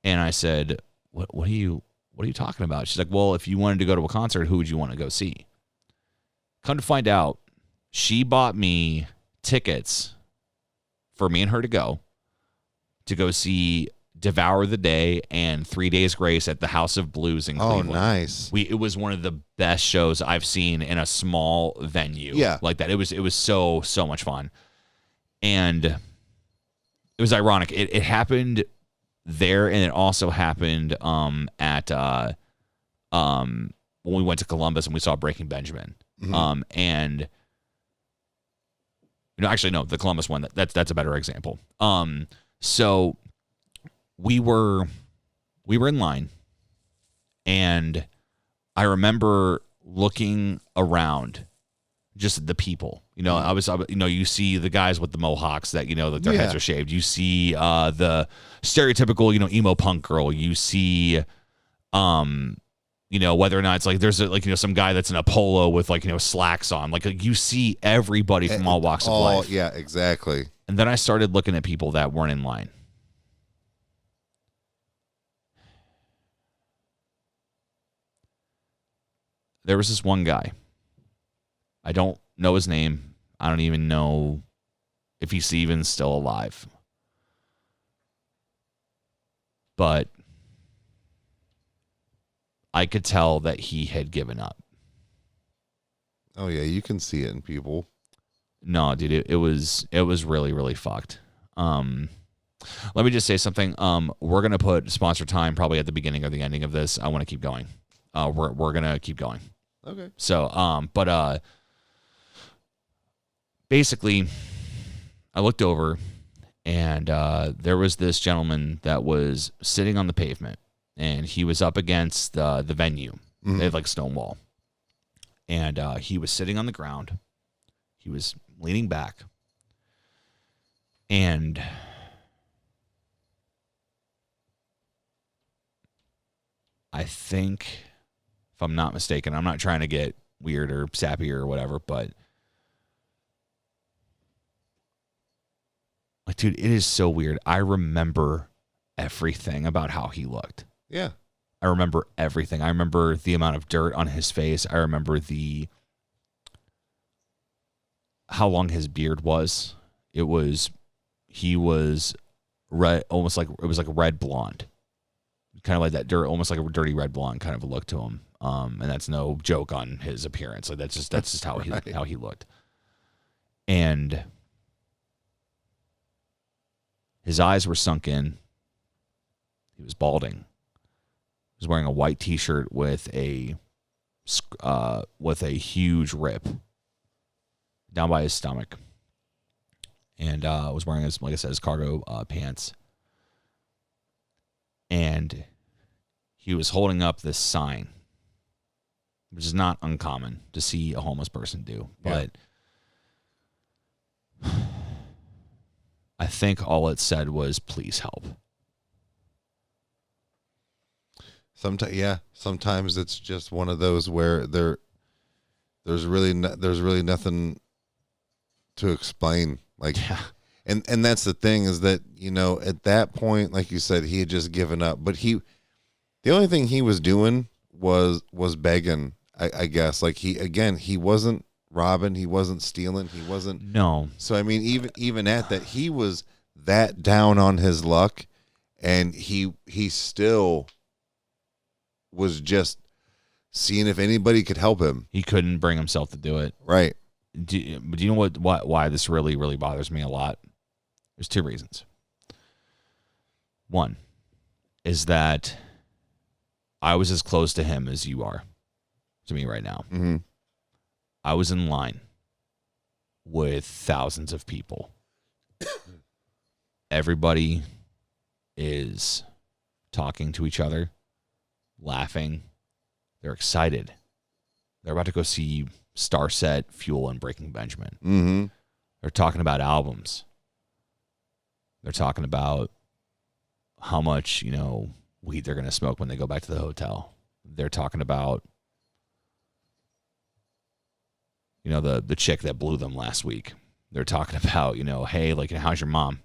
And I said, "What are you talking about?" She's like, "Well, if you wanted to go to a concert, who would you want to go see?" Come to find out, she bought me tickets for me and her to go see Devour the Day and 3 Days Grace at the House of Blues in Cleveland. Oh, nice. It was one of the best shows I've seen in a small venue like that. It was so much fun. And it was ironic. It happened there, and it also happened at when we went to Columbus and we saw Breaking Benjamin. And actually, no, the Columbus one, that's a better example. So we were in line, and I remember looking around just at the people. I was you see the guys with the mohawks that, that their heads are shaved. You see the stereotypical, emo punk girl. You see, whether or not it's like there's some guy that's in a polo with slacks on. Like you see everybody from all walks of life. Yeah, exactly. And then I started looking at people that weren't in line. There was this one guy. I don't know his name. I don't even know if he's even still alive. But I could tell that he had given up. Oh yeah, you can see it in people. No, dude, it was really, really fucked. Let me just say something. We're gonna put sponsor time probably at the beginning or the ending of this. I want to keep going. We're gonna keep going. Okay. So, but basically, I looked over, and there was this gentleman that was sitting on the pavement. And he was up against the venue. They had like a stone wall. And he was sitting on the ground. He was leaning back. And I think, if I'm not mistaken, I'm not trying to get weird or sappy or whatever, but like, dude, it is so weird. I remember everything about how he looked. Yeah. I remember everything. I remember the amount of dirt on his face. I remember how long his beard was. He was red, almost like, it was like a red blonde. Kind of like that dirt, almost like a dirty red blonde kind of a look to him. And that's no joke on his appearance. Like that's just how he looked. And his eyes were sunk in. He was balding. He was wearing a white T-shirt with a huge rip down by his stomach, and was wearing his, like I said, his cargo pants. And he was holding up this sign, which is not uncommon to see a homeless person do, but I think all it said was, "Please help." Sometimes it's just one of those where there's really nothing to explain. Like, and that's the thing, is that at that point, like you said, he had just given up. But the only thing he was doing was begging. I guess, like he wasn't robbing, he wasn't stealing, he wasn't. No. So I mean, even at that, he was that down on his luck, and he still was just seeing if anybody could help him. He couldn't bring himself to do it. Right. Do you know why this really, really bothers me a lot? There's two reasons. One is that I was as close to him as you are to me right now. Mm-hmm. I was in line with thousands of people. Everybody is talking to each other, laughing. They're excited. They're about to go see Starset, Fuel, and Breaking Benjamin. Mm-hmm. They're talking about albums. They're talking about how much, weed they're going to smoke when they go back to the hotel. They're talking about, the chick that blew them last week. They're talking about, hey, how's your mom?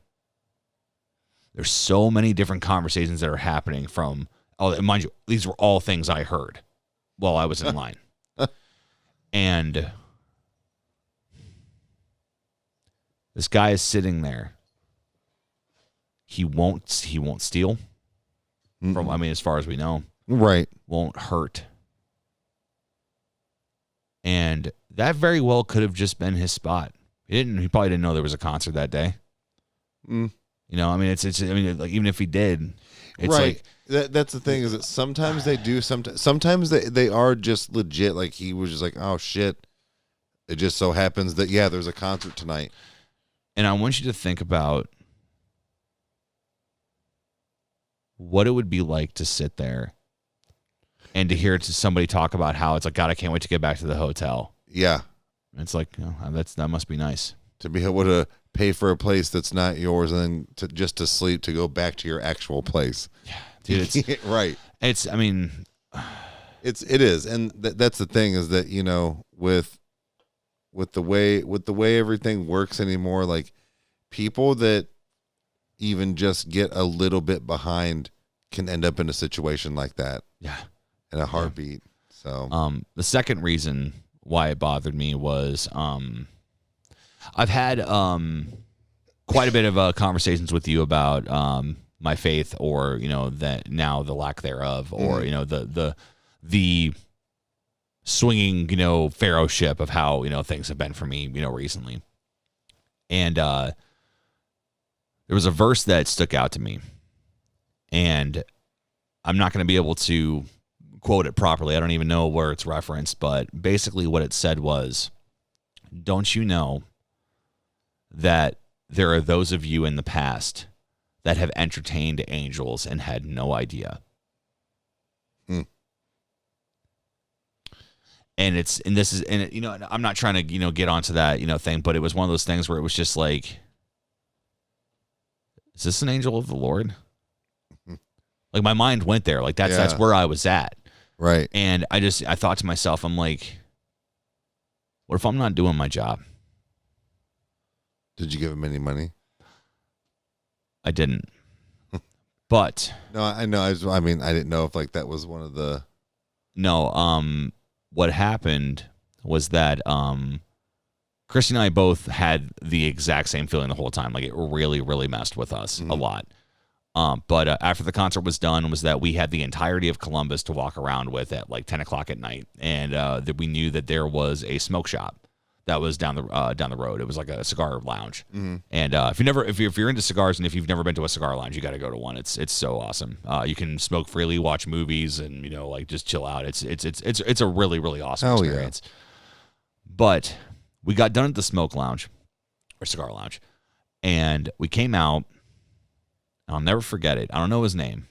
There's so many different conversations that are happening from, mind you, these were all things I heard while I was in line. And this guy is sitting there. He won't steal. As far as we know. Right. Won't hurt. And that very well could have just been his spot. He probably didn't know there was a concert that day. Mm. Even if he did, it's right. That's the thing, is that sometimes they do, sometimes they are just legit. Like, he was just like, oh shit, it just so happens that there's a concert tonight. And I want you to think about what it would be like to sit there and to hear somebody talk about how it's like, God, I can't wait to get back to the hotel. Yeah. It's like, that must be nice. To be able to pay for a place that's not yours, and then to sleep, to go back to your actual place. Yeah, dude, it's right. It is. And that's the thing, is that, with the way everything works anymore, like, people that even just get a little bit behind can end up in a situation like that. Yeah. In a heartbeat. Yeah. So, the second reason why it bothered me was, I've had, quite a bit of conversations with you about, my faith, or, that now the lack thereof, or, the swinging, pharaohship of how, things have been for me, recently. And, there was a verse that stuck out to me, and I'm not going to be able to quote it properly. I don't even know where it's referenced, but basically what it said was, don't you know that there are those of you in the past that have entertained angels and had no idea? Hmm. And I'm not trying to, get onto that, thing, but it was one of those things where it was just like, is this an angel of the Lord? Like, my mind went there. Like, that's where I was at. Right. And I thought to myself, I'm like, what if I'm not doing my job? Did you give him any money? I didn't. But no, I know. I didn't know if that was one of the. No. What happened was that Christy and I both had the exact same feeling the whole time. Like, it really, really messed with us a lot. But after the concert was done, was that we had the entirety of Columbus to walk around with at like 10 o'clock at night, and that we knew that there was a smoke shop that was down the road. It was like a cigar lounge. Mm-hmm. And if you're into cigars, and if you've never been to a cigar lounge, you got to go to one. It's so awesome. You can smoke freely, watch movies, and just chill out. It's a really, really awesome experience. Yeah. But we got done at the smoke lounge or cigar lounge, and we came out. I'll never forget it. I don't know his name,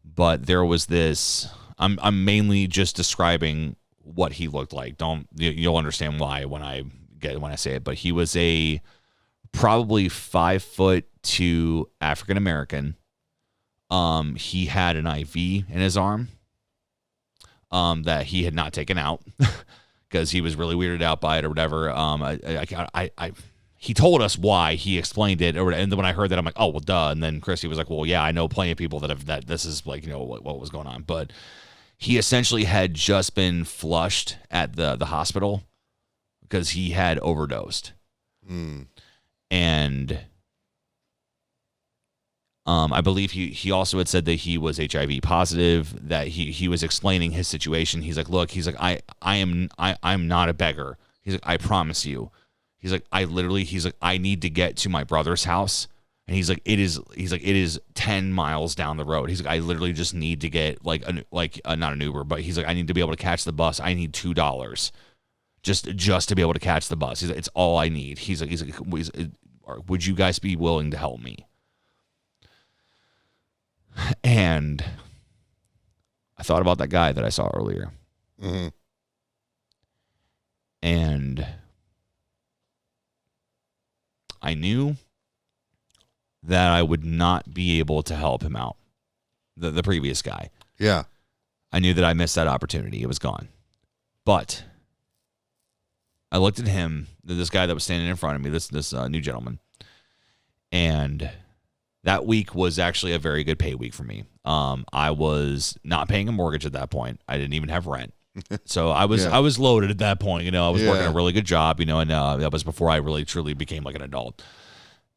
but there was this. I'm mainly just describing what he looked like. You'll understand why when I say it. But he was a probably 5'2" African American. He had an IV in his arm that he had not taken out because he was really weirded out by it or whatever. He told us why. He explained it, and then when I heard that, I'm like, oh well, duh. And then Christy was like, well, yeah, I know plenty of people that this is like, what was going on. But he essentially had just been flushed at the hospital because he had overdosed, and I believe he also had said that he was HIV positive, that he was explaining his situation. He's like, look, he's like, I'm not a beggar. He's like, I promise you. He's like, I need to get to my brother's house. And he's like, it is 10 miles down the road. He's like, I literally just need to get not an Uber, but he's like, I need to be able to catch the bus. I need $2 just to be able to catch the bus. He's like, it's all I need. He's like, would you guys be willing to help me? And I thought about that guy that I saw earlier. Mm-hmm. And I knew that I would not be able to help him out, the previous guy. Yeah. I knew that I missed that opportunity. It was gone. But I looked at him, this guy that was standing in front of me, this new gentleman, and that week was actually a very good pay week for me. I was not paying a mortgage at that point. I didn't even have rent. So I was loaded at that point. You know, I was working a really good job, you know, and that was before I really truly became like an adult.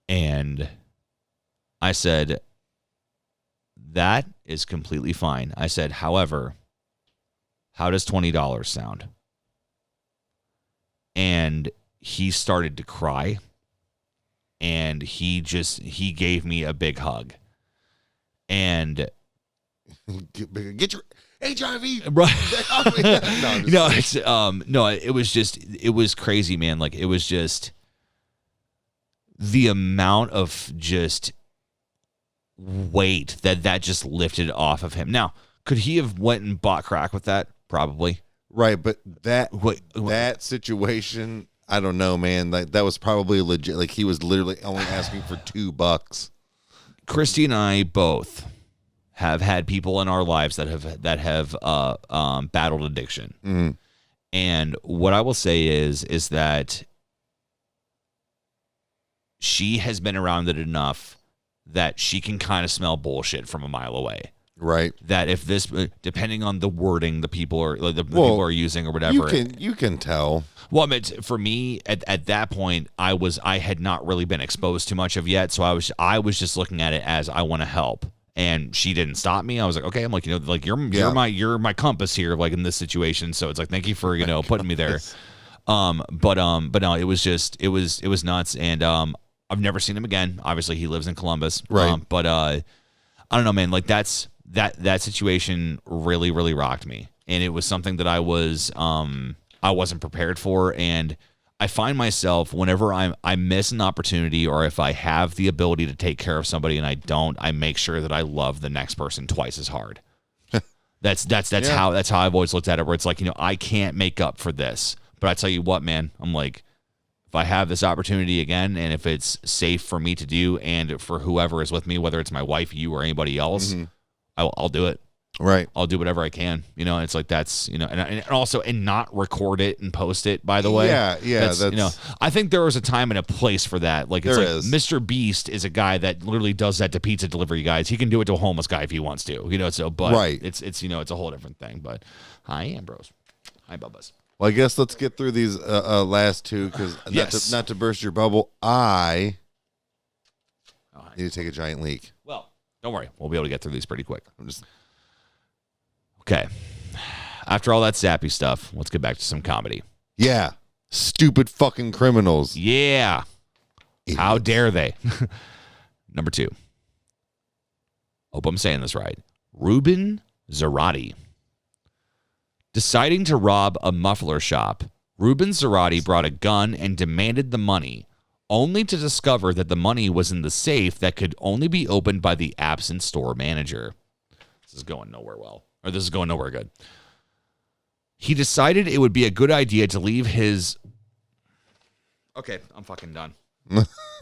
And I said, that is completely fine. I said, however, how does $20 sound? And he started to cry. And he gave me a big hug. And get your HIV. Right. It was crazy, man. Like, it was just the amount of just weight that just lifted off of him. Now, could he have went and bought crack with that? Probably. Right, but that situation, I don't know, man. Like, that was probably legit. Like, he was literally only asking for $2. Christy and I both have had people in our lives that have battled addiction. Mm-hmm. And what I will say is that she has been around it enough that she can kind of smell bullshit from a mile away. Right. That if this, depending on the wording the people are people are using or whatever, you can tell. Well, I mean, for me at that point, I had not really been exposed to much of yet, so I was just looking at it as I want to help, and she didn't stop me. I was like, okay, I'm like, you know, like you're my compass here, like in this situation. So it's like, thank you for putting me there. But no, it was nuts, and I've never seen him again. Obviously, he lives in Columbus, right? But I don't know, man. Like that situation really, really rocked me, and it was something that I wasn't prepared for. And I find myself whenever I miss an opportunity, or if I have the ability to take care of somebody and I don't, I make sure that I love the next person twice as hard. That's how I've always looked at it. Where it's like, you know, I can't make up for this, but I tell you what, man, I'm like, if I have this opportunity again, and if it's safe for me to do, and for whoever is with me, whether it's my wife, you, or anybody else, mm-hmm. I'll do it. Right. I'll do whatever I can. You know, it's like, that's, you know, and also, and not record it and post it, by the way. Yeah. That's, you know, I think there was a time and a place for that. Like, it's Mr. Beast is a guy that literally does that to pizza delivery guys. He can do it to a homeless guy if he wants to, you know, so, but right. It's, you know, it's a whole different thing. But hi, Ambrose. Hi, Bubbas. Well, I guess let's get through these last two, because not to burst your bubble, I need to take a giant leak. Well, don't worry. We'll be able to get through these pretty quick. Okay. After all that sappy stuff, let's get back to some comedy. Yeah. Stupid fucking criminals. Yeah. Idiots. How dare they? Number 2. Hope I'm saying this right. Ruben Zarate. Deciding to rob a muffler shop, Ruben Zarate brought a gun and demanded the money, only to discover that the money was in the safe that could only be opened by the absent store manager. This is going nowhere well. Or this is going nowhere good. He decided it would be a good idea to leave his... Okay, I'm fucking done.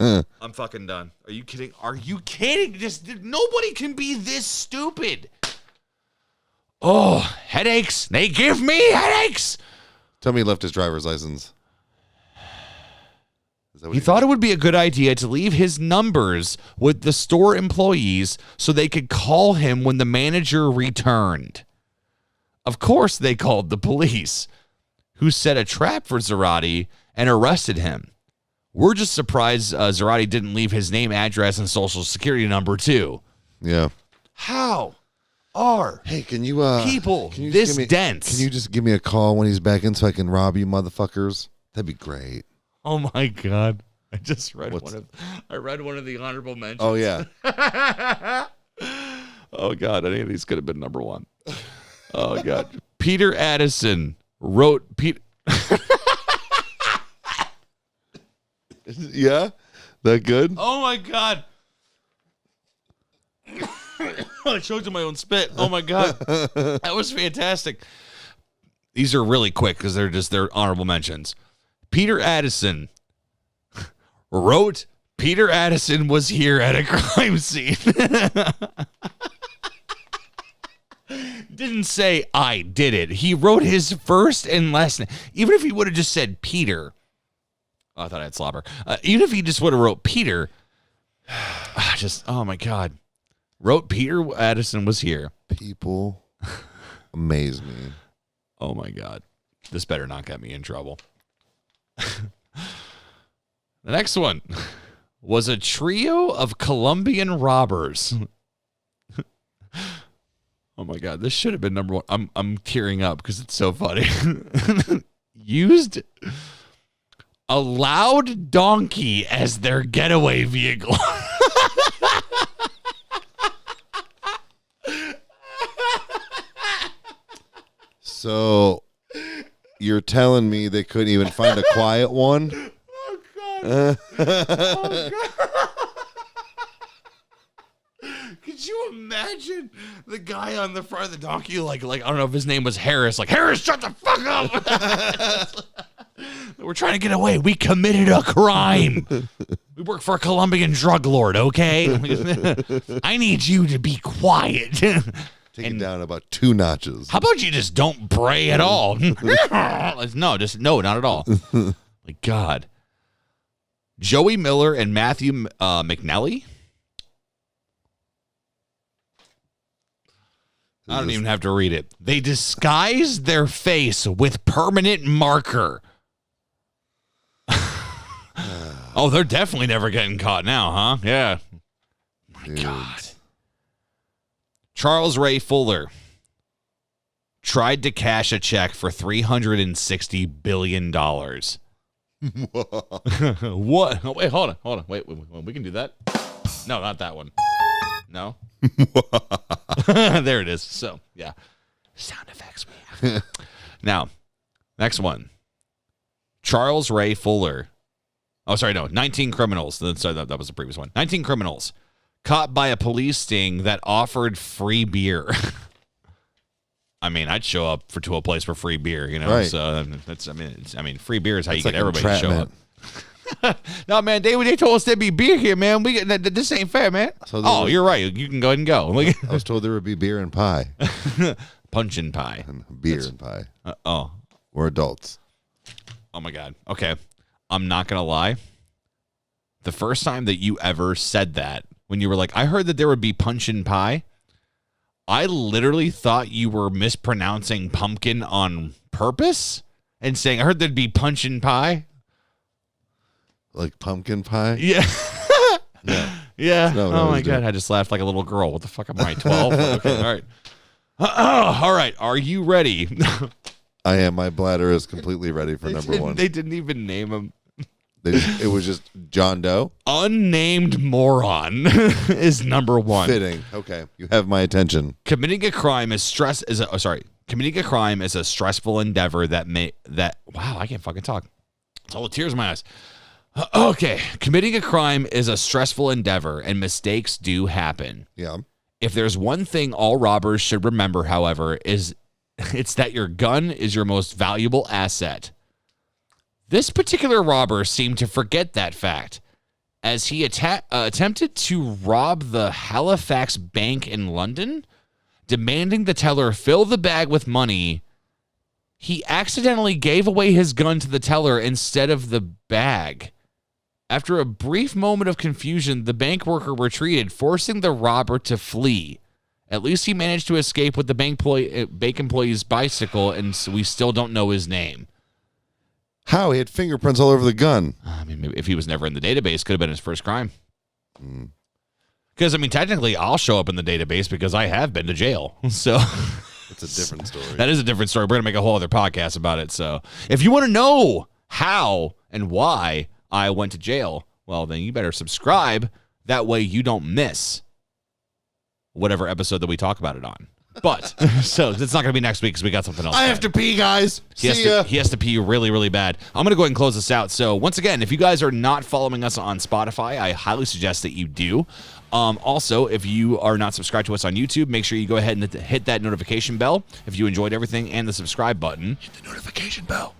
I'm fucking done. Are you kidding? Are you kidding? Nobody can be this stupid. Oh, headaches. They give me headaches. Tell me he left his driver's license. He thought it would be a good idea to leave his numbers with the store employees so they could call him when the manager returned. Of course, they called the police, who set a trap for Zarate and arrested him. We're just surprised Zarate didn't leave his name, address, and social security number, too. Yeah. How are can you people can you this dense? Can you just give me a call when he's back in so I can rob you motherfuckers? That'd be great. Oh, my God. I just read one of the honorable mentions. Oh, yeah. Oh, God. Any of these could have been number one. Oh, God. Peter Addison wrote... Yeah? That good? Oh, my God. I choked on my own spit. Oh, my God. That was fantastic. These are really quick because they're honorable mentions. Peter Addison wrote, Peter Addison was here at a crime scene. Didn't say, I did it. He wrote his first and last name. Even if he would have just said Peter. Oh, I thought I had slobber. Even if he just would have wrote Peter. Oh, my God. Wrote Peter Addison was here. People amaze me. Oh, my God. This better not get me in trouble. The next one was a trio of Colombian robbers. Oh, my God. This should have been number one. I'm tearing up because it's so funny. Used a loud donkey as their getaway vehicle. So you're telling me they couldn't even find a quiet one? Oh, God. Oh, God. Could you imagine the guy on the front of the donkey, like I don't know if his name was Harris, like, Harris, shut the fuck up. We're trying to get away. We committed a crime. We work for a Colombian drug lord, okay? I need you to be quiet. Take it down about 2 notches. How about you just don't bray at all? No, not at all. My God. Joey Miller and Matthew McNally. I don't even have to read it. They disguised their face with permanent marker. Oh, they're definitely never getting caught now, huh? Yeah. My God. Charles Ray Fuller tried to cash a check for $360 billion. What? Oh, wait, hold on. Wait, we can do that? No, not that one. No? There it is. So, yeah. Sound effects, man. Now, next one. Charles Ray Fuller. Oh, sorry, no. 19 criminals. Sorry, that was the previous one. 19 criminals caught by a police sting that offered free beer. I mean, I'd show up to a place for free beer, you know. Right. So that's, free beer is how you get everybody to show up. No, man, they told us there'd be beer here, man. This ain't fair, man. So you're right. You can go ahead and go. I was told there would be beer and pie. Punch and pie. And beer and pie. Oh. We're adults. Oh, my God. Okay. I'm not going to lie. The first time that you ever said that, when you were like, I heard that there would be punch and pie, I literally thought you were mispronouncing pumpkin on purpose and saying, I heard there'd be punch and pie. Like pumpkin pie? Yeah. No. Yeah. Oh, my God. I just laughed like a little girl. What the fuck am I, 12? Okay. All right. All right. Are you ready? I am. My bladder is completely ready for number one. They didn't even name him. It was just John Doe. Unnamed moron is number one. Fitting. Okay, you have my attention. Committing a crime is Committing a crime is a stressful endeavor that wow, I can't fucking talk. It's all the tears in my eyes. Okay, committing a crime is a stressful endeavor, and mistakes do happen. Yeah. If there's one thing all robbers should remember, however, it's that your gun is your most valuable asset. This particular robber seemed to forget that fact, as he attempted to rob the Halifax Bank in London, demanding the teller fill the bag with money. He accidentally gave away his gun to the teller instead of the bag. After a brief moment of confusion, the bank worker retreated, forcing the robber to flee. At least he managed to escape with the bank employee's bicycle, and so we still don't know his name. How? He had fingerprints all over the gun. I mean, maybe if he was never in the database, could have been his first crime. Because, I mean, technically, I'll show up in the database because I have been to jail. So it's a different story. That is a different story. We're going to make a whole other podcast about it. So if you want to know how and why I went to jail, well, then you better subscribe. That way you don't miss whatever episode that we talk about it on. But, so it's not going to be next week because we got something else. I have to pee, guys. He has to pee really, really bad. I'm going to go ahead and close this out. So, once again, if you guys are not following us on Spotify, I highly suggest that you do. Also, if you are not subscribed to us on YouTube, make sure you go ahead and hit that notification bell if you enjoyed everything and the subscribe button. Hit the notification bell.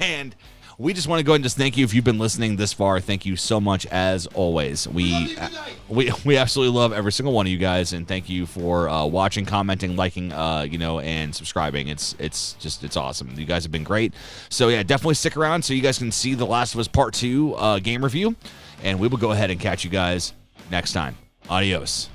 And we just want to go ahead and just thank you if you've been listening this far. Thank you so much as always. We absolutely love every single one of you guys, and thank you for watching, commenting, liking, and subscribing. It's awesome. You guys have been great. So yeah, definitely stick around so you guys can see The Last of Us Part 2 game review, and we will go ahead and catch you guys next time. Adios.